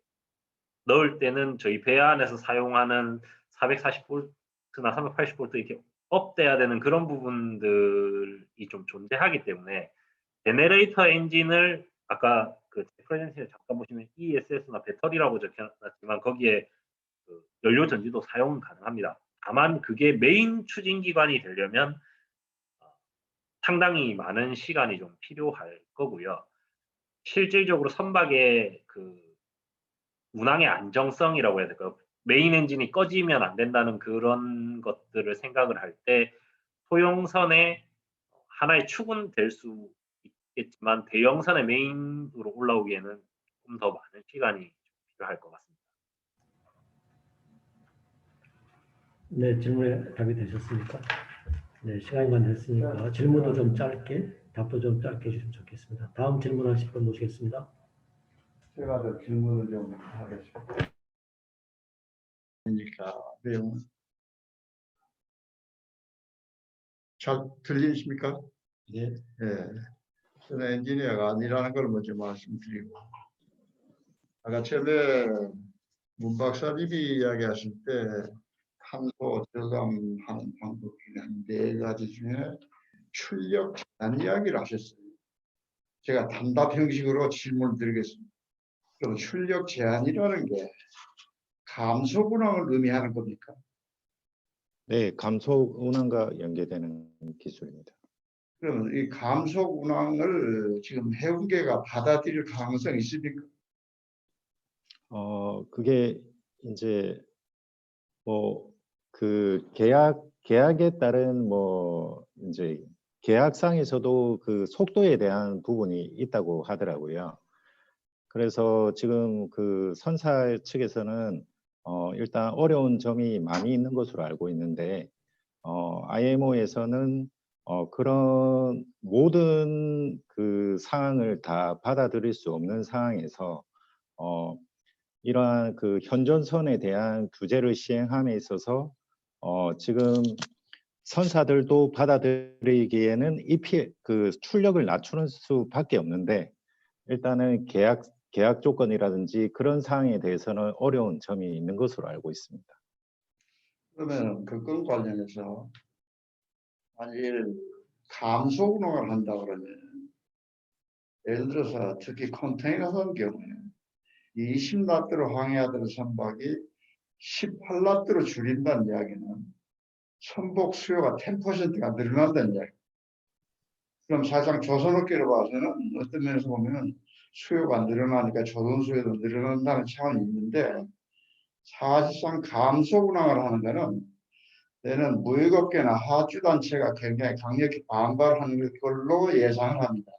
넣을 때는 저희 배 안에서 사용하는 440V나 380V 이렇게 업돼야 되는 그런 부분들이 좀 존재하기 때문에 제네레이터 엔진을 아까 그 프레젠테이션 잠깐 보시면 ESS나 배터리라고 적혀놨지만 거기에 그 연료 전지도 사용 가능합니다. 다만 그게 메인 추진기관이 되려면 상당히 많은 시간이 좀 필요할 거고요. 실질적으로 선박의 그 운항의 안정성이라고 해야 될까요? 메인 엔진이 꺼지면 안 된다는 그런 것들을 생각을 할 때 소형선의 하나의 축은 될 수 있겠지만 대형선의 메인으로 올라오기에는 좀 더 많은 시간이 필요할 것 같습니다. 네, 질문에 답이 되셨습니까? 네, 시간이 많이 됐으니까 질문도 좀 짧게, 답도 좀 짧게 해주시면 좋겠습니다. 다음 질문하실 분 모시겠습니다. 제가 더 질문을 좀 하겠습니다. 그러니까 내용 잘 들리십니까? 예. 예. 저는 엔지니어가 아니라는 걸 먼저 말씀드리고 아까 처음에 문 박사님이 이야기하실 때 탄소 저감하는 방법 중에 한 4가지 중에 출력 제한 이야기를 하셨어요. 제가 단답 형식으로 질문을 드리겠습니다. 그럼 출력 제한이라는 게 감소 군항을 의미하는 겁니까? 네, 감소 운항과 연계되는 기술입니다. 그러면 이 감소 군항을 지금 해운계가 받아들일 가능성이 있습니까? 그게 이제 뭐 그 계약에 따른 뭐 이제 계약상에서도 그 속도에 대한 부분이 있다고 하더라고요. 그래서 지금 그 선사 측에서는 일단 어려운 점이 많이 있는 것으로 알고 있는데 IMO에서는 그런 모든 그 상황을 다 받아들일 수 없는 상황에서 이러한 그 현존선에 대한 규제를 시행함에 있어서 지금 선사들도 받아들이기에는 그 출력을 낮추는 수밖에 없는데 일단은 계약 조건이라든지 그런 사항에 대해서는 어려운 점이 있는 것으로 알고 있습니다. 그러면 그건 관련해서 만일 감소 운항을 한다 그러면 예를 들어서 특히 컨테이너선 경우에 20나트로 항해하던 선박이 18나트로 줄인다는 이야기는 선박 수요가 10%가 늘어난다는 이야기. 그럼 사실상 조선업계로 봐서는 어떤 면에서 보면 수요가 늘어나니까 조선 수요도 늘어난다는 차원이 있는데 사실상 감소 운항을 하는 데는 얘는 무역업계나 하주단체가 굉장히 강력히 반발하는 걸로 예상을 합니다.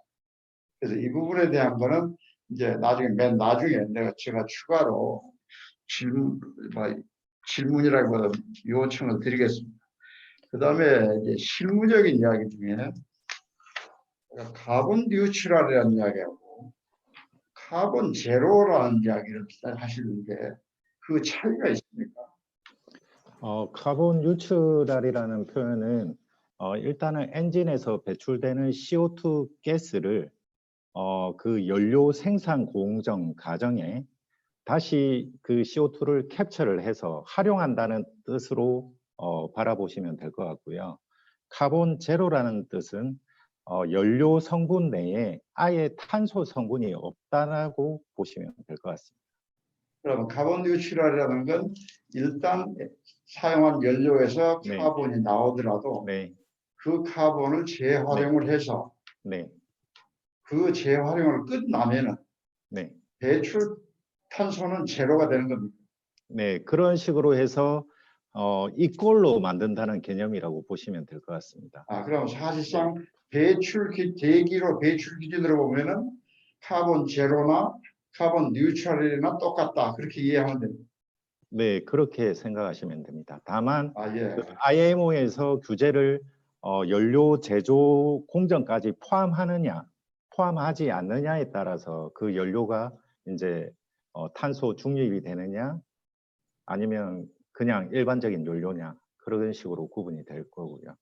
그래서 이 부분에 대한 거는 이제 나중에 맨 나중에 제가 추가로 질문 질문이라고 요청을 드리겠습니다. 그 다음에 이제 실무적인 이야기 중에 카본 뉴트럴이라는 이야기하고 카본 제로라는 이야기를 하시는데 그 차이가 있습니까? 카본 뉴트럴이라는 표현은 일단은 엔진에서 배출되는 CO2 가스를 그 연료 생산 공정 과정에 다시 그 CO2를 캡처를 해서 활용한다는 뜻으로 바라보시면 될 것 같고요. 카본 제로라는 뜻은 연료 성분 내에 아예 탄소 성분이 없다고 보시면 될 것 같습니다. 그럼 카본 뉴트럴이라는 건 일단 사용한 연료에서 네. 카본이 나오더라도 네, 그 카본을 재활용을 해서 네, 그 재활용을 끝나면은 네. 배출 탄소는 제로가 되는 겁니다. 네, 그런 식으로 해서 이꼴로 만든다는 개념이라고 보시면 될 것 같습니다. 그럼 사실상 대기로 배출 기준으로 보면은 카본 제로나 카본 뉴트럴이나 똑같다 그렇게 이해하면 됩니다. 네, 그렇게 생각하시면 됩니다. 다만 예. IMO에서 규제를 연료 제조 공정까지 포함하느냐, 포함하지 않느냐에 따라서 그 연료가 이제 탄소 중립이 되느냐, 아니면 그냥 일반적인 연료냐 그런 식으로 구분이 될 거고요.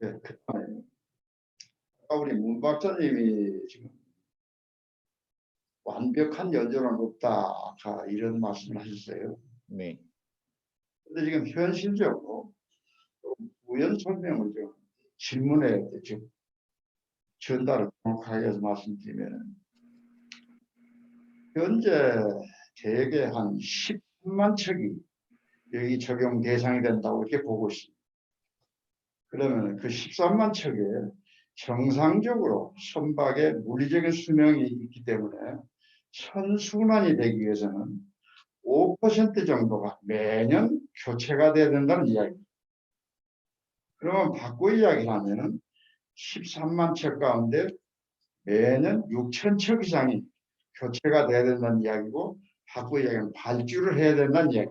네, 그다음에 우리 문 박사님이 지금 완벽한 연료는 없다 이런 말씀을 하셨어요. 네, 근데 지금 현실적으로 우연 설명을 좀 질문에 좀 전달을 정확하게 해서 말씀드리면 현재 대개 한 10만 척이 여기 적용 대상이 된다고 이렇게 보고 있습니다. 그러면 그 13만 척에 정상적으로 선박에 물리적인 수명이 있기 때문에 선순환이 되기 위해서는 5% 정도가 매년 교체가 돼야 된다는 이야기입니다. 그러면 바꿔 이야기하면은 13만 척 가운데 매년 6천 척 이상이 교체가 돼야 된다는 이야기고 바꿔 이야기하면 발주를 해야 된다는 이야기.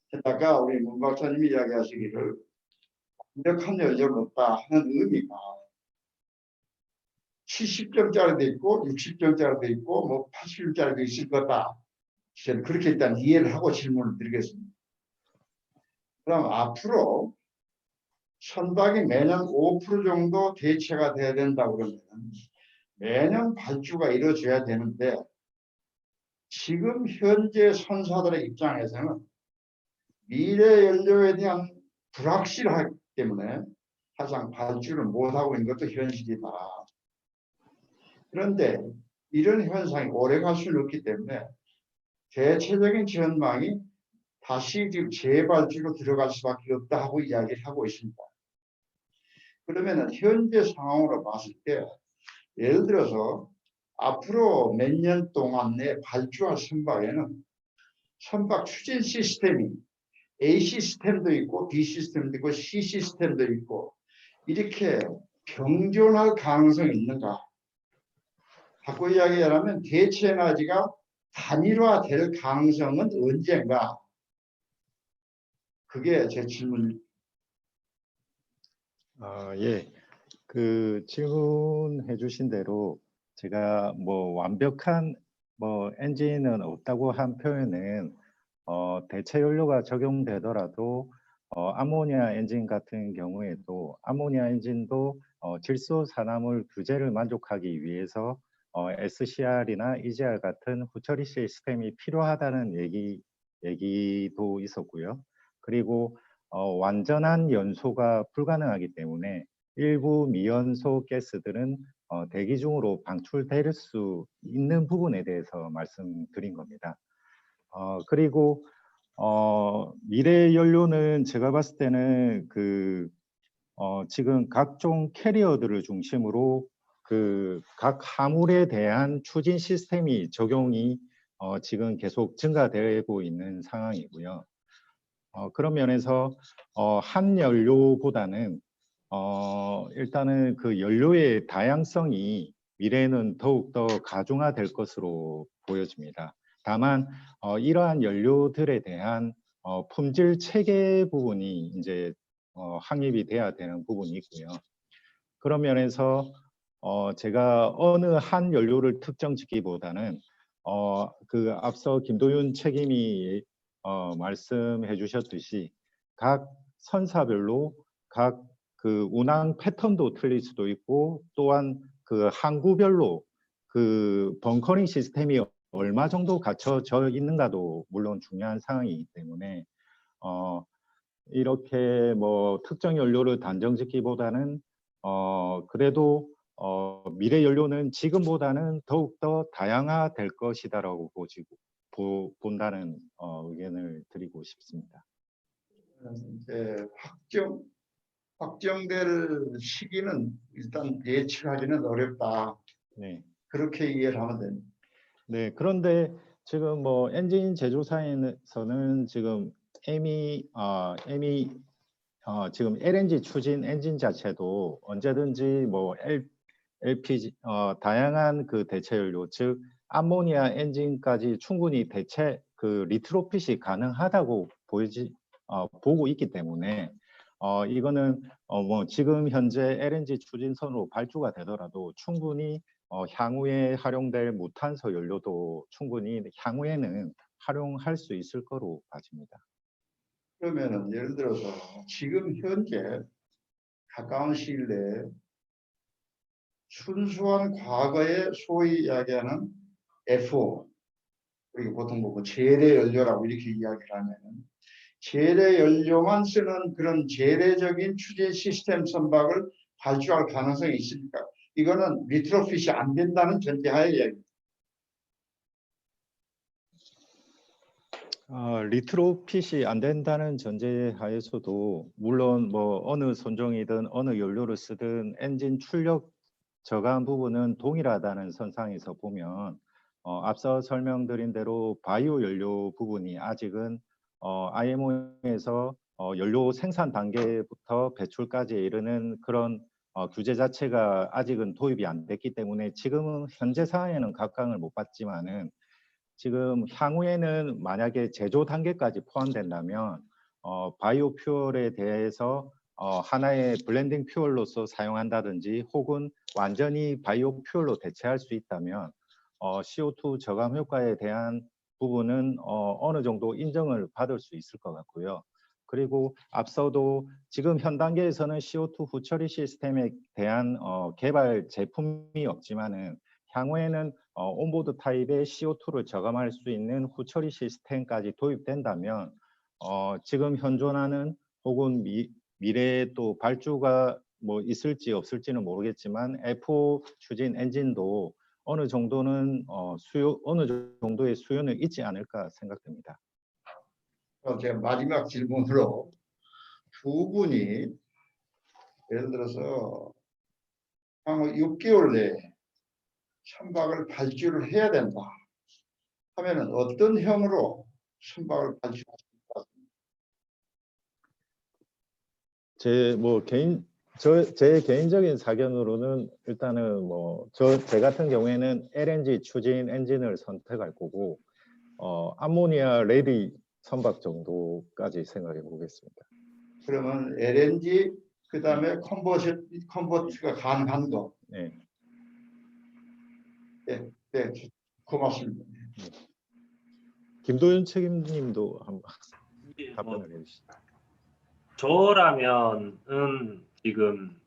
게다가 우리 문 박사님이 이야기하시기를 완벽한 연료가 없다 하는 의미가 70점짜리도 있고 60점짜리도 있고 뭐 80점짜리도 있을 거다. 저는 그렇게 일단 이해를 하고 질문을 드리겠습니다. 그럼 앞으로 선박이 매년 5% 정도 대체가 돼야 된다고 그러면 매년 발주가 이루어져야 되는데 지금 현재 선사들의 입장에서는 미래 연료에 대한 불확실하기 때문에 사실상 발주를 못하고 있는 것도 현실이다. 그런데 이런 현상이 오래갈 수는 없기 때문에 대체적인 전망이 다시 지금 재발주로 들어갈 수밖에 없다 하고 이야기를 하고 있습니다. 그러면 현재 상황으로 봤을 때 예를 들어서 앞으로 몇 년 동안 내 발주할 선박에는 선박 추진 시스템이 A 시스템도 있고 B 시스템도 있고 C 시스템도 있고 이렇게 병존할 가능성이 있는가? 바꿔 이야기하면 대체 에너지가 단일화될 가능성은 언젠가? 그게 제 질문입니다. 예. 그 질문해 주신 대로 제가 뭐 완벽한 뭐 엔진은 없다고 한 표현은 대체 연료가 적용되더라도 아모니아 엔진 같은 경우에도 아모니아 엔진도 질소 산화물 규제를 만족하기 위해서 SCR이나 EGR 같은 후처리 시스템이 필요하다는 얘기도 있었고요. 그리고 완전한 연소가 불가능하기 때문에 일부 미연소 가스들은 대기 중으로 방출될 수 있는 부분에 대해서 말씀드린 겁니다. 그리고 미래 연료는 제가 봤을 때는 지금 각종 캐리어들을 중심으로 각 화물에 대한 추진 시스템이 적용이 지금 계속 증가되고 있는 상황이고요. 그런 면에서 한 연료보다는 일단은 그 연료의 다양성이 미래에는 더욱더 가중화될 것으로 보여집니다. 다만 이러한 연료들에 대한 품질 체계 부분이 이제 확립이 돼야 되는 부분이 있고요. 그런 면에서 제가 어느 한 연료를 특정 짓기보다는 그 앞서 김도윤 책임이 말씀해 주셨듯이 각 선사별로 각 그 운항 패턴도 틀릴 수도 있고, 또한 그 항구별로 그 벙커링 시스템이 얼마 정도 갖춰져 있는가도 물론 중요한 상황이기 때문에 이렇게 뭐 특정 연료를 단정짓기보다는 그래도 미래 연료는 지금보다는 더욱더 다양화될 것이다라고 본다는 의견을 드리고 싶습니다. 이제 확정될 시기는 일단 예측하기는 어렵다. 네. 그렇게 이해를 하면 됩니다. 네, 그런데 지금 뭐 엔진 제조사에서는 지금 지금 LNG 추진 엔진 자체도 언제든지 뭐 LPG 다양한 그 대체 연료, 즉 암모니아 엔진까지 충분히 대체 그 리트로핏이 가능하다고 보고 있기 때문에 이거는 뭐 지금 현재 LNG 추진선으로 발주가 되더라도 충분히 향후에 활용될 무탄소 연료도 충분히 향후에는 활용할 수 있을 거로 봐집니다. 그러면은 예를 들어서 지금 현재 가까운 시일 내에 순수한 과거에 소위 이야기하는 FO, 그리고 보통 뭐 재래 연료라고 이렇게 이야기를 하면은 재래 연료만 쓰는 그런 재래적인 추진 시스템 선박을 발주할 가능성이 있습니까? 이거는 리트로핏이 안 된다는 전제하에 이야기입니다. 리트로핏이 안 된다는 전제하에서도 물론 뭐 어느 선종이든 어느 연료를 쓰든 엔진 출력 저감 부분은 동일하다는 선상에서 보면 앞서 설명드린 대로 바이오 연료 부분이 아직은 IMO에서 연료 생산 단계부터 배출까지 이르는 그런 규제 자체가 아직은 도입이 안 됐기 때문에 지금은 현재 상황에는 각광을 못 받지만은 지금 향후에는 만약에 제조 단계까지 포함된다면 바이오 퓨얼에 대해서 하나의 블렌딩 퓨얼로서 사용한다든지 혹은 완전히 바이오 퓨얼로 대체할 수 있다면 CO2 저감 효과에 대한 부분은 어느 정도 인정을 받을 수 있을 것 같고요. 그리고 앞서도 지금 현 단계에서는 CO2 후처리 시스템에 대한 개발 제품이 없지만은 향후에는 온보드 타입의 CO2를 저감할 수 있는 후처리 시스템까지 도입된다면 지금 현존하는 혹은 미래에 또 발주가 뭐 있을지 없을지는 모르겠지만 FO 추진 엔진도 어느 정도는 어느 정도의 수요는 있지 않을까 생각됩니다. 제가 마지막 질문으로 두 분이 예를 들어서 향후 6개월 내에 선박을 발주를 해야 된다 하면은 어떤 형으로 선박을 발주할 수 있다? 제 개인적인 사견으로는 일단은 뭐 제 같은 경우에는 LNG 추진 엔진을 선택할 거고 암모니아 레디 선박 정도까지 생각해 보겠습니다. 그러면 LNG 그다음에 컨버트가 가능한 거. 네. 네, 네, 고맙습니다. 김도윤 책임님도 한번 답변을 해주시죠. 저라면은 지금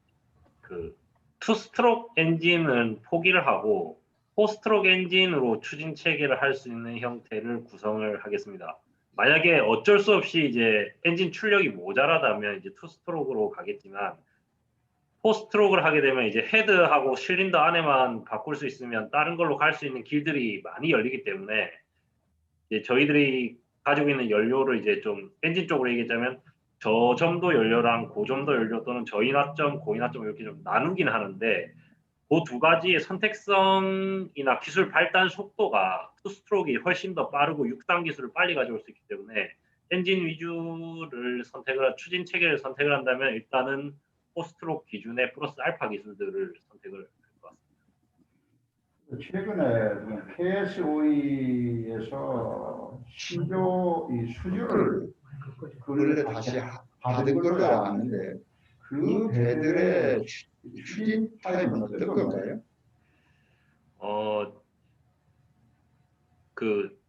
그 투스트로크 엔진은 포기를 하고 포스트로크 엔진으로 추진 체계를 할 수 있는 형태를 구성을 하겠습니다. 만약에 어쩔 수 없이 이제 엔진 출력이 모자라다면 이제 투스트로크로 가겠지만 포스트로크를 하게 되면 이제 헤드하고 실린더 안에만 바꿀 수 있으면 다른 걸로 갈 수 있는 길들이 많이 열리기 때문에 이제 저희들이 가지고 있는 연료를 이제 좀 엔진 쪽으로 얘기하자면 저점도 연료랑 고점도 연료 또는 저인화점, 고인화점 이렇게 좀 나누긴 하는데 그 두 가지의 선택성이나 기술 발달 속도가 투스트로크가 훨씬 더 빠르고 6단 기술을 빨리 가져올 수 있기 때문에 엔진 위주를 추진 체계를 선택을 한다면 일단은 포스트로크 기준의 플러스 알파 기술들을 선택을 할 것 같습니다. 최근에 KSOE에서 신조 이 수주를 그걸 다시 받은 걸로 아는데 그 배들의 추진 타임은 어떤 건가요? 그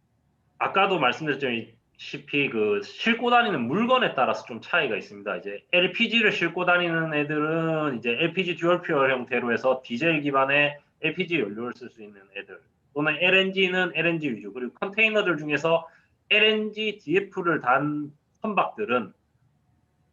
아까도 말씀드렸다시피 그 싣고 다니는 물건에 따라서 좀 차이가 있습니다. 이제 LPG를 싣고 다니는 애들은 이제 LPG 듀얼 퓨얼 형태로 해서 디젤 기반의 LPG 연료를 쓸 수 있는 애들, 또는 LNG는 LNG 위주, 그리고 컨테이너들 중에서 LNG DF를 단 선박들은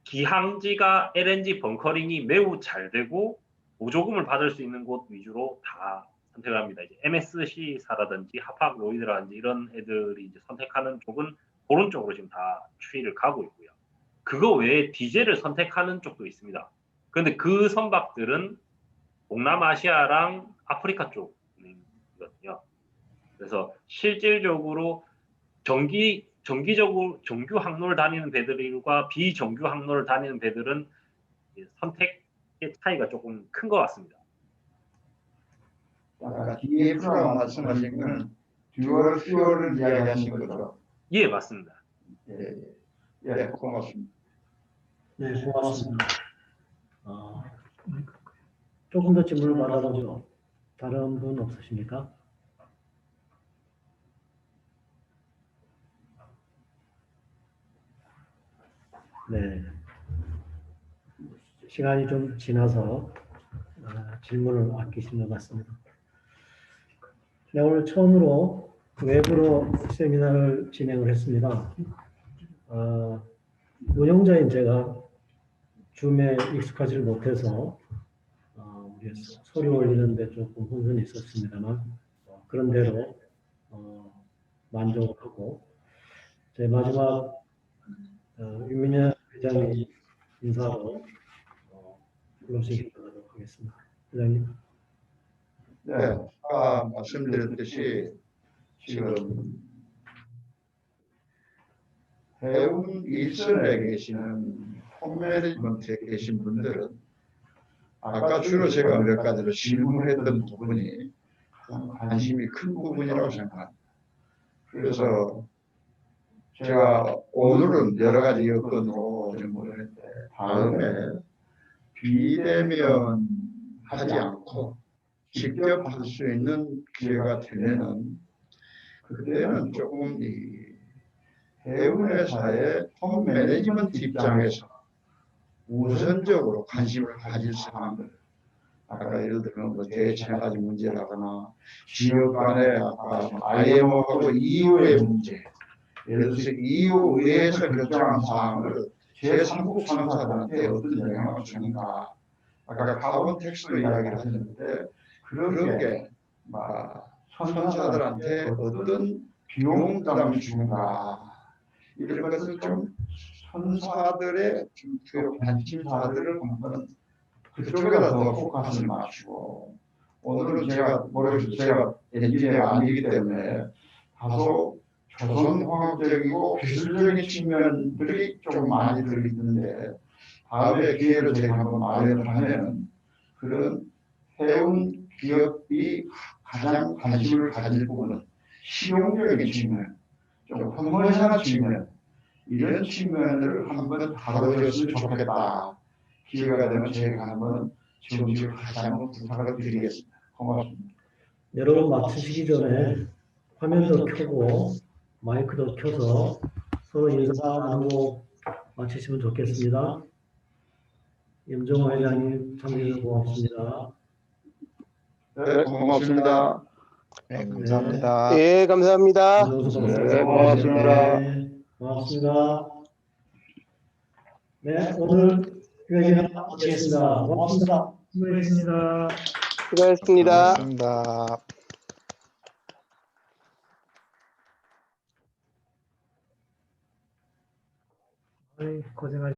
기항지가 LNG 벙커링이 매우 잘 되고 보조금을 받을 수 있는 곳 위주로 다 선택을 합니다. 이제 MSC사라든지 하팍로이드라든지 이런 애들이 이제 선택하는 쪽은 그런 쪽으로 지금 다 추이를 가고 있고요. 그거 외에 디젤을 선택하는 쪽도 있습니다. 그런데 그 선박들은 동남아시아랑 아프리카 쪽이거든요. 그래서 실질적으로 정기적으로 정규 항로를 다니는 배들과 비정규 항로를 다니는 배들은 선택의 차이가 조금 큰 것 같습니다. 아까 DF라고 말씀하신 거는 듀얼 퓨얼을 이야기하신 거죠? 예, 맞습니다. 예, 고맙습니다. 네, 고맙습니다. 조금 더 질문을 받아보죠. 다른 분 없으십니까? 네. 시간이 좀 지나서 질문을 아끼신 것 같습니다. 네, 오늘 처음으로 외부로 세미나를 진행을 했습니다. 운영자인 제가 줌에 익숙하지를 못해서 우리 소리 올리는데 조금 혼선이 있었습니다만 그런 대로 만족하고 제 마지막 윤민현 회장님 인사로 불러주시도록 하겠습니다. 회장님. 네, 아까 말씀드렸듯이 지금 해운 일선에 계시는 홈 매니지먼트에 계신 분들은 아까 주로 제가 몇 가지로 질문했던 부분이 가장 관심이 큰 부분이라고 생각합니다. 그래서 제가 오늘은 여러 가지 여건으로 질문을 했는데 다음에 비대면 하지 않고 직접 할 수 있는 기회가 되면은 그때는 조금 이 해운회사의 홈 매니지먼트 입장에서 우선적으로 관심을 가질 사항들, 아까 예를 들면 뭐 대체가지 문제라거나 지역 간의 아까 IMO하고 EU의 문제, 예를 들어서 EU 의회에서 결정한 사항을 제3국 상사들한테 어떤 영향을 주는가, 아까 카본 텍스도 이야기를 하셨는데 그런 게 선사들한테 어떤 비용 부담을 주는가, 이런 것을 좀 선사들의 주요 관심사들을 한번 그쪽에다 더 포커스를 맞추고, 오늘은 제가 모르겠어요. 제가 엔지니어가 아니기 때문에 다소 조선공학적이고 기술적인 측면들이 좀 많이 들어있는데 다음에 기회를 제가 한번 마련을 하면 그런 해운 기업이 가장 관심을 가질 부분은 실용적인 측면, 좀 커머셜한 측면, 이런 측면을 한번 다뤄줬으면 좋겠다. 기회가 되면 제가 한번 지원을 다시 한번 부탁을 드리겠습니다. 고맙습니다. 여러분 마치시기 전에 화면도 켜고 마이크도 켜서 서로 인사 나누고 마치시면 좋겠습니다. 임종호 회장님 참여해주셔서 고맙습니다. 네, 고맙습니다. 네, 감사합니다. 예, 감사합니다. 네, 고맙습니다. 네, 고맙습니다. 네, 오늘 회의는 마치겠습니다. 고맙습니다. 수고했습니다. 수고하셨습니다. 고맙습니다. 고생하셨습니다.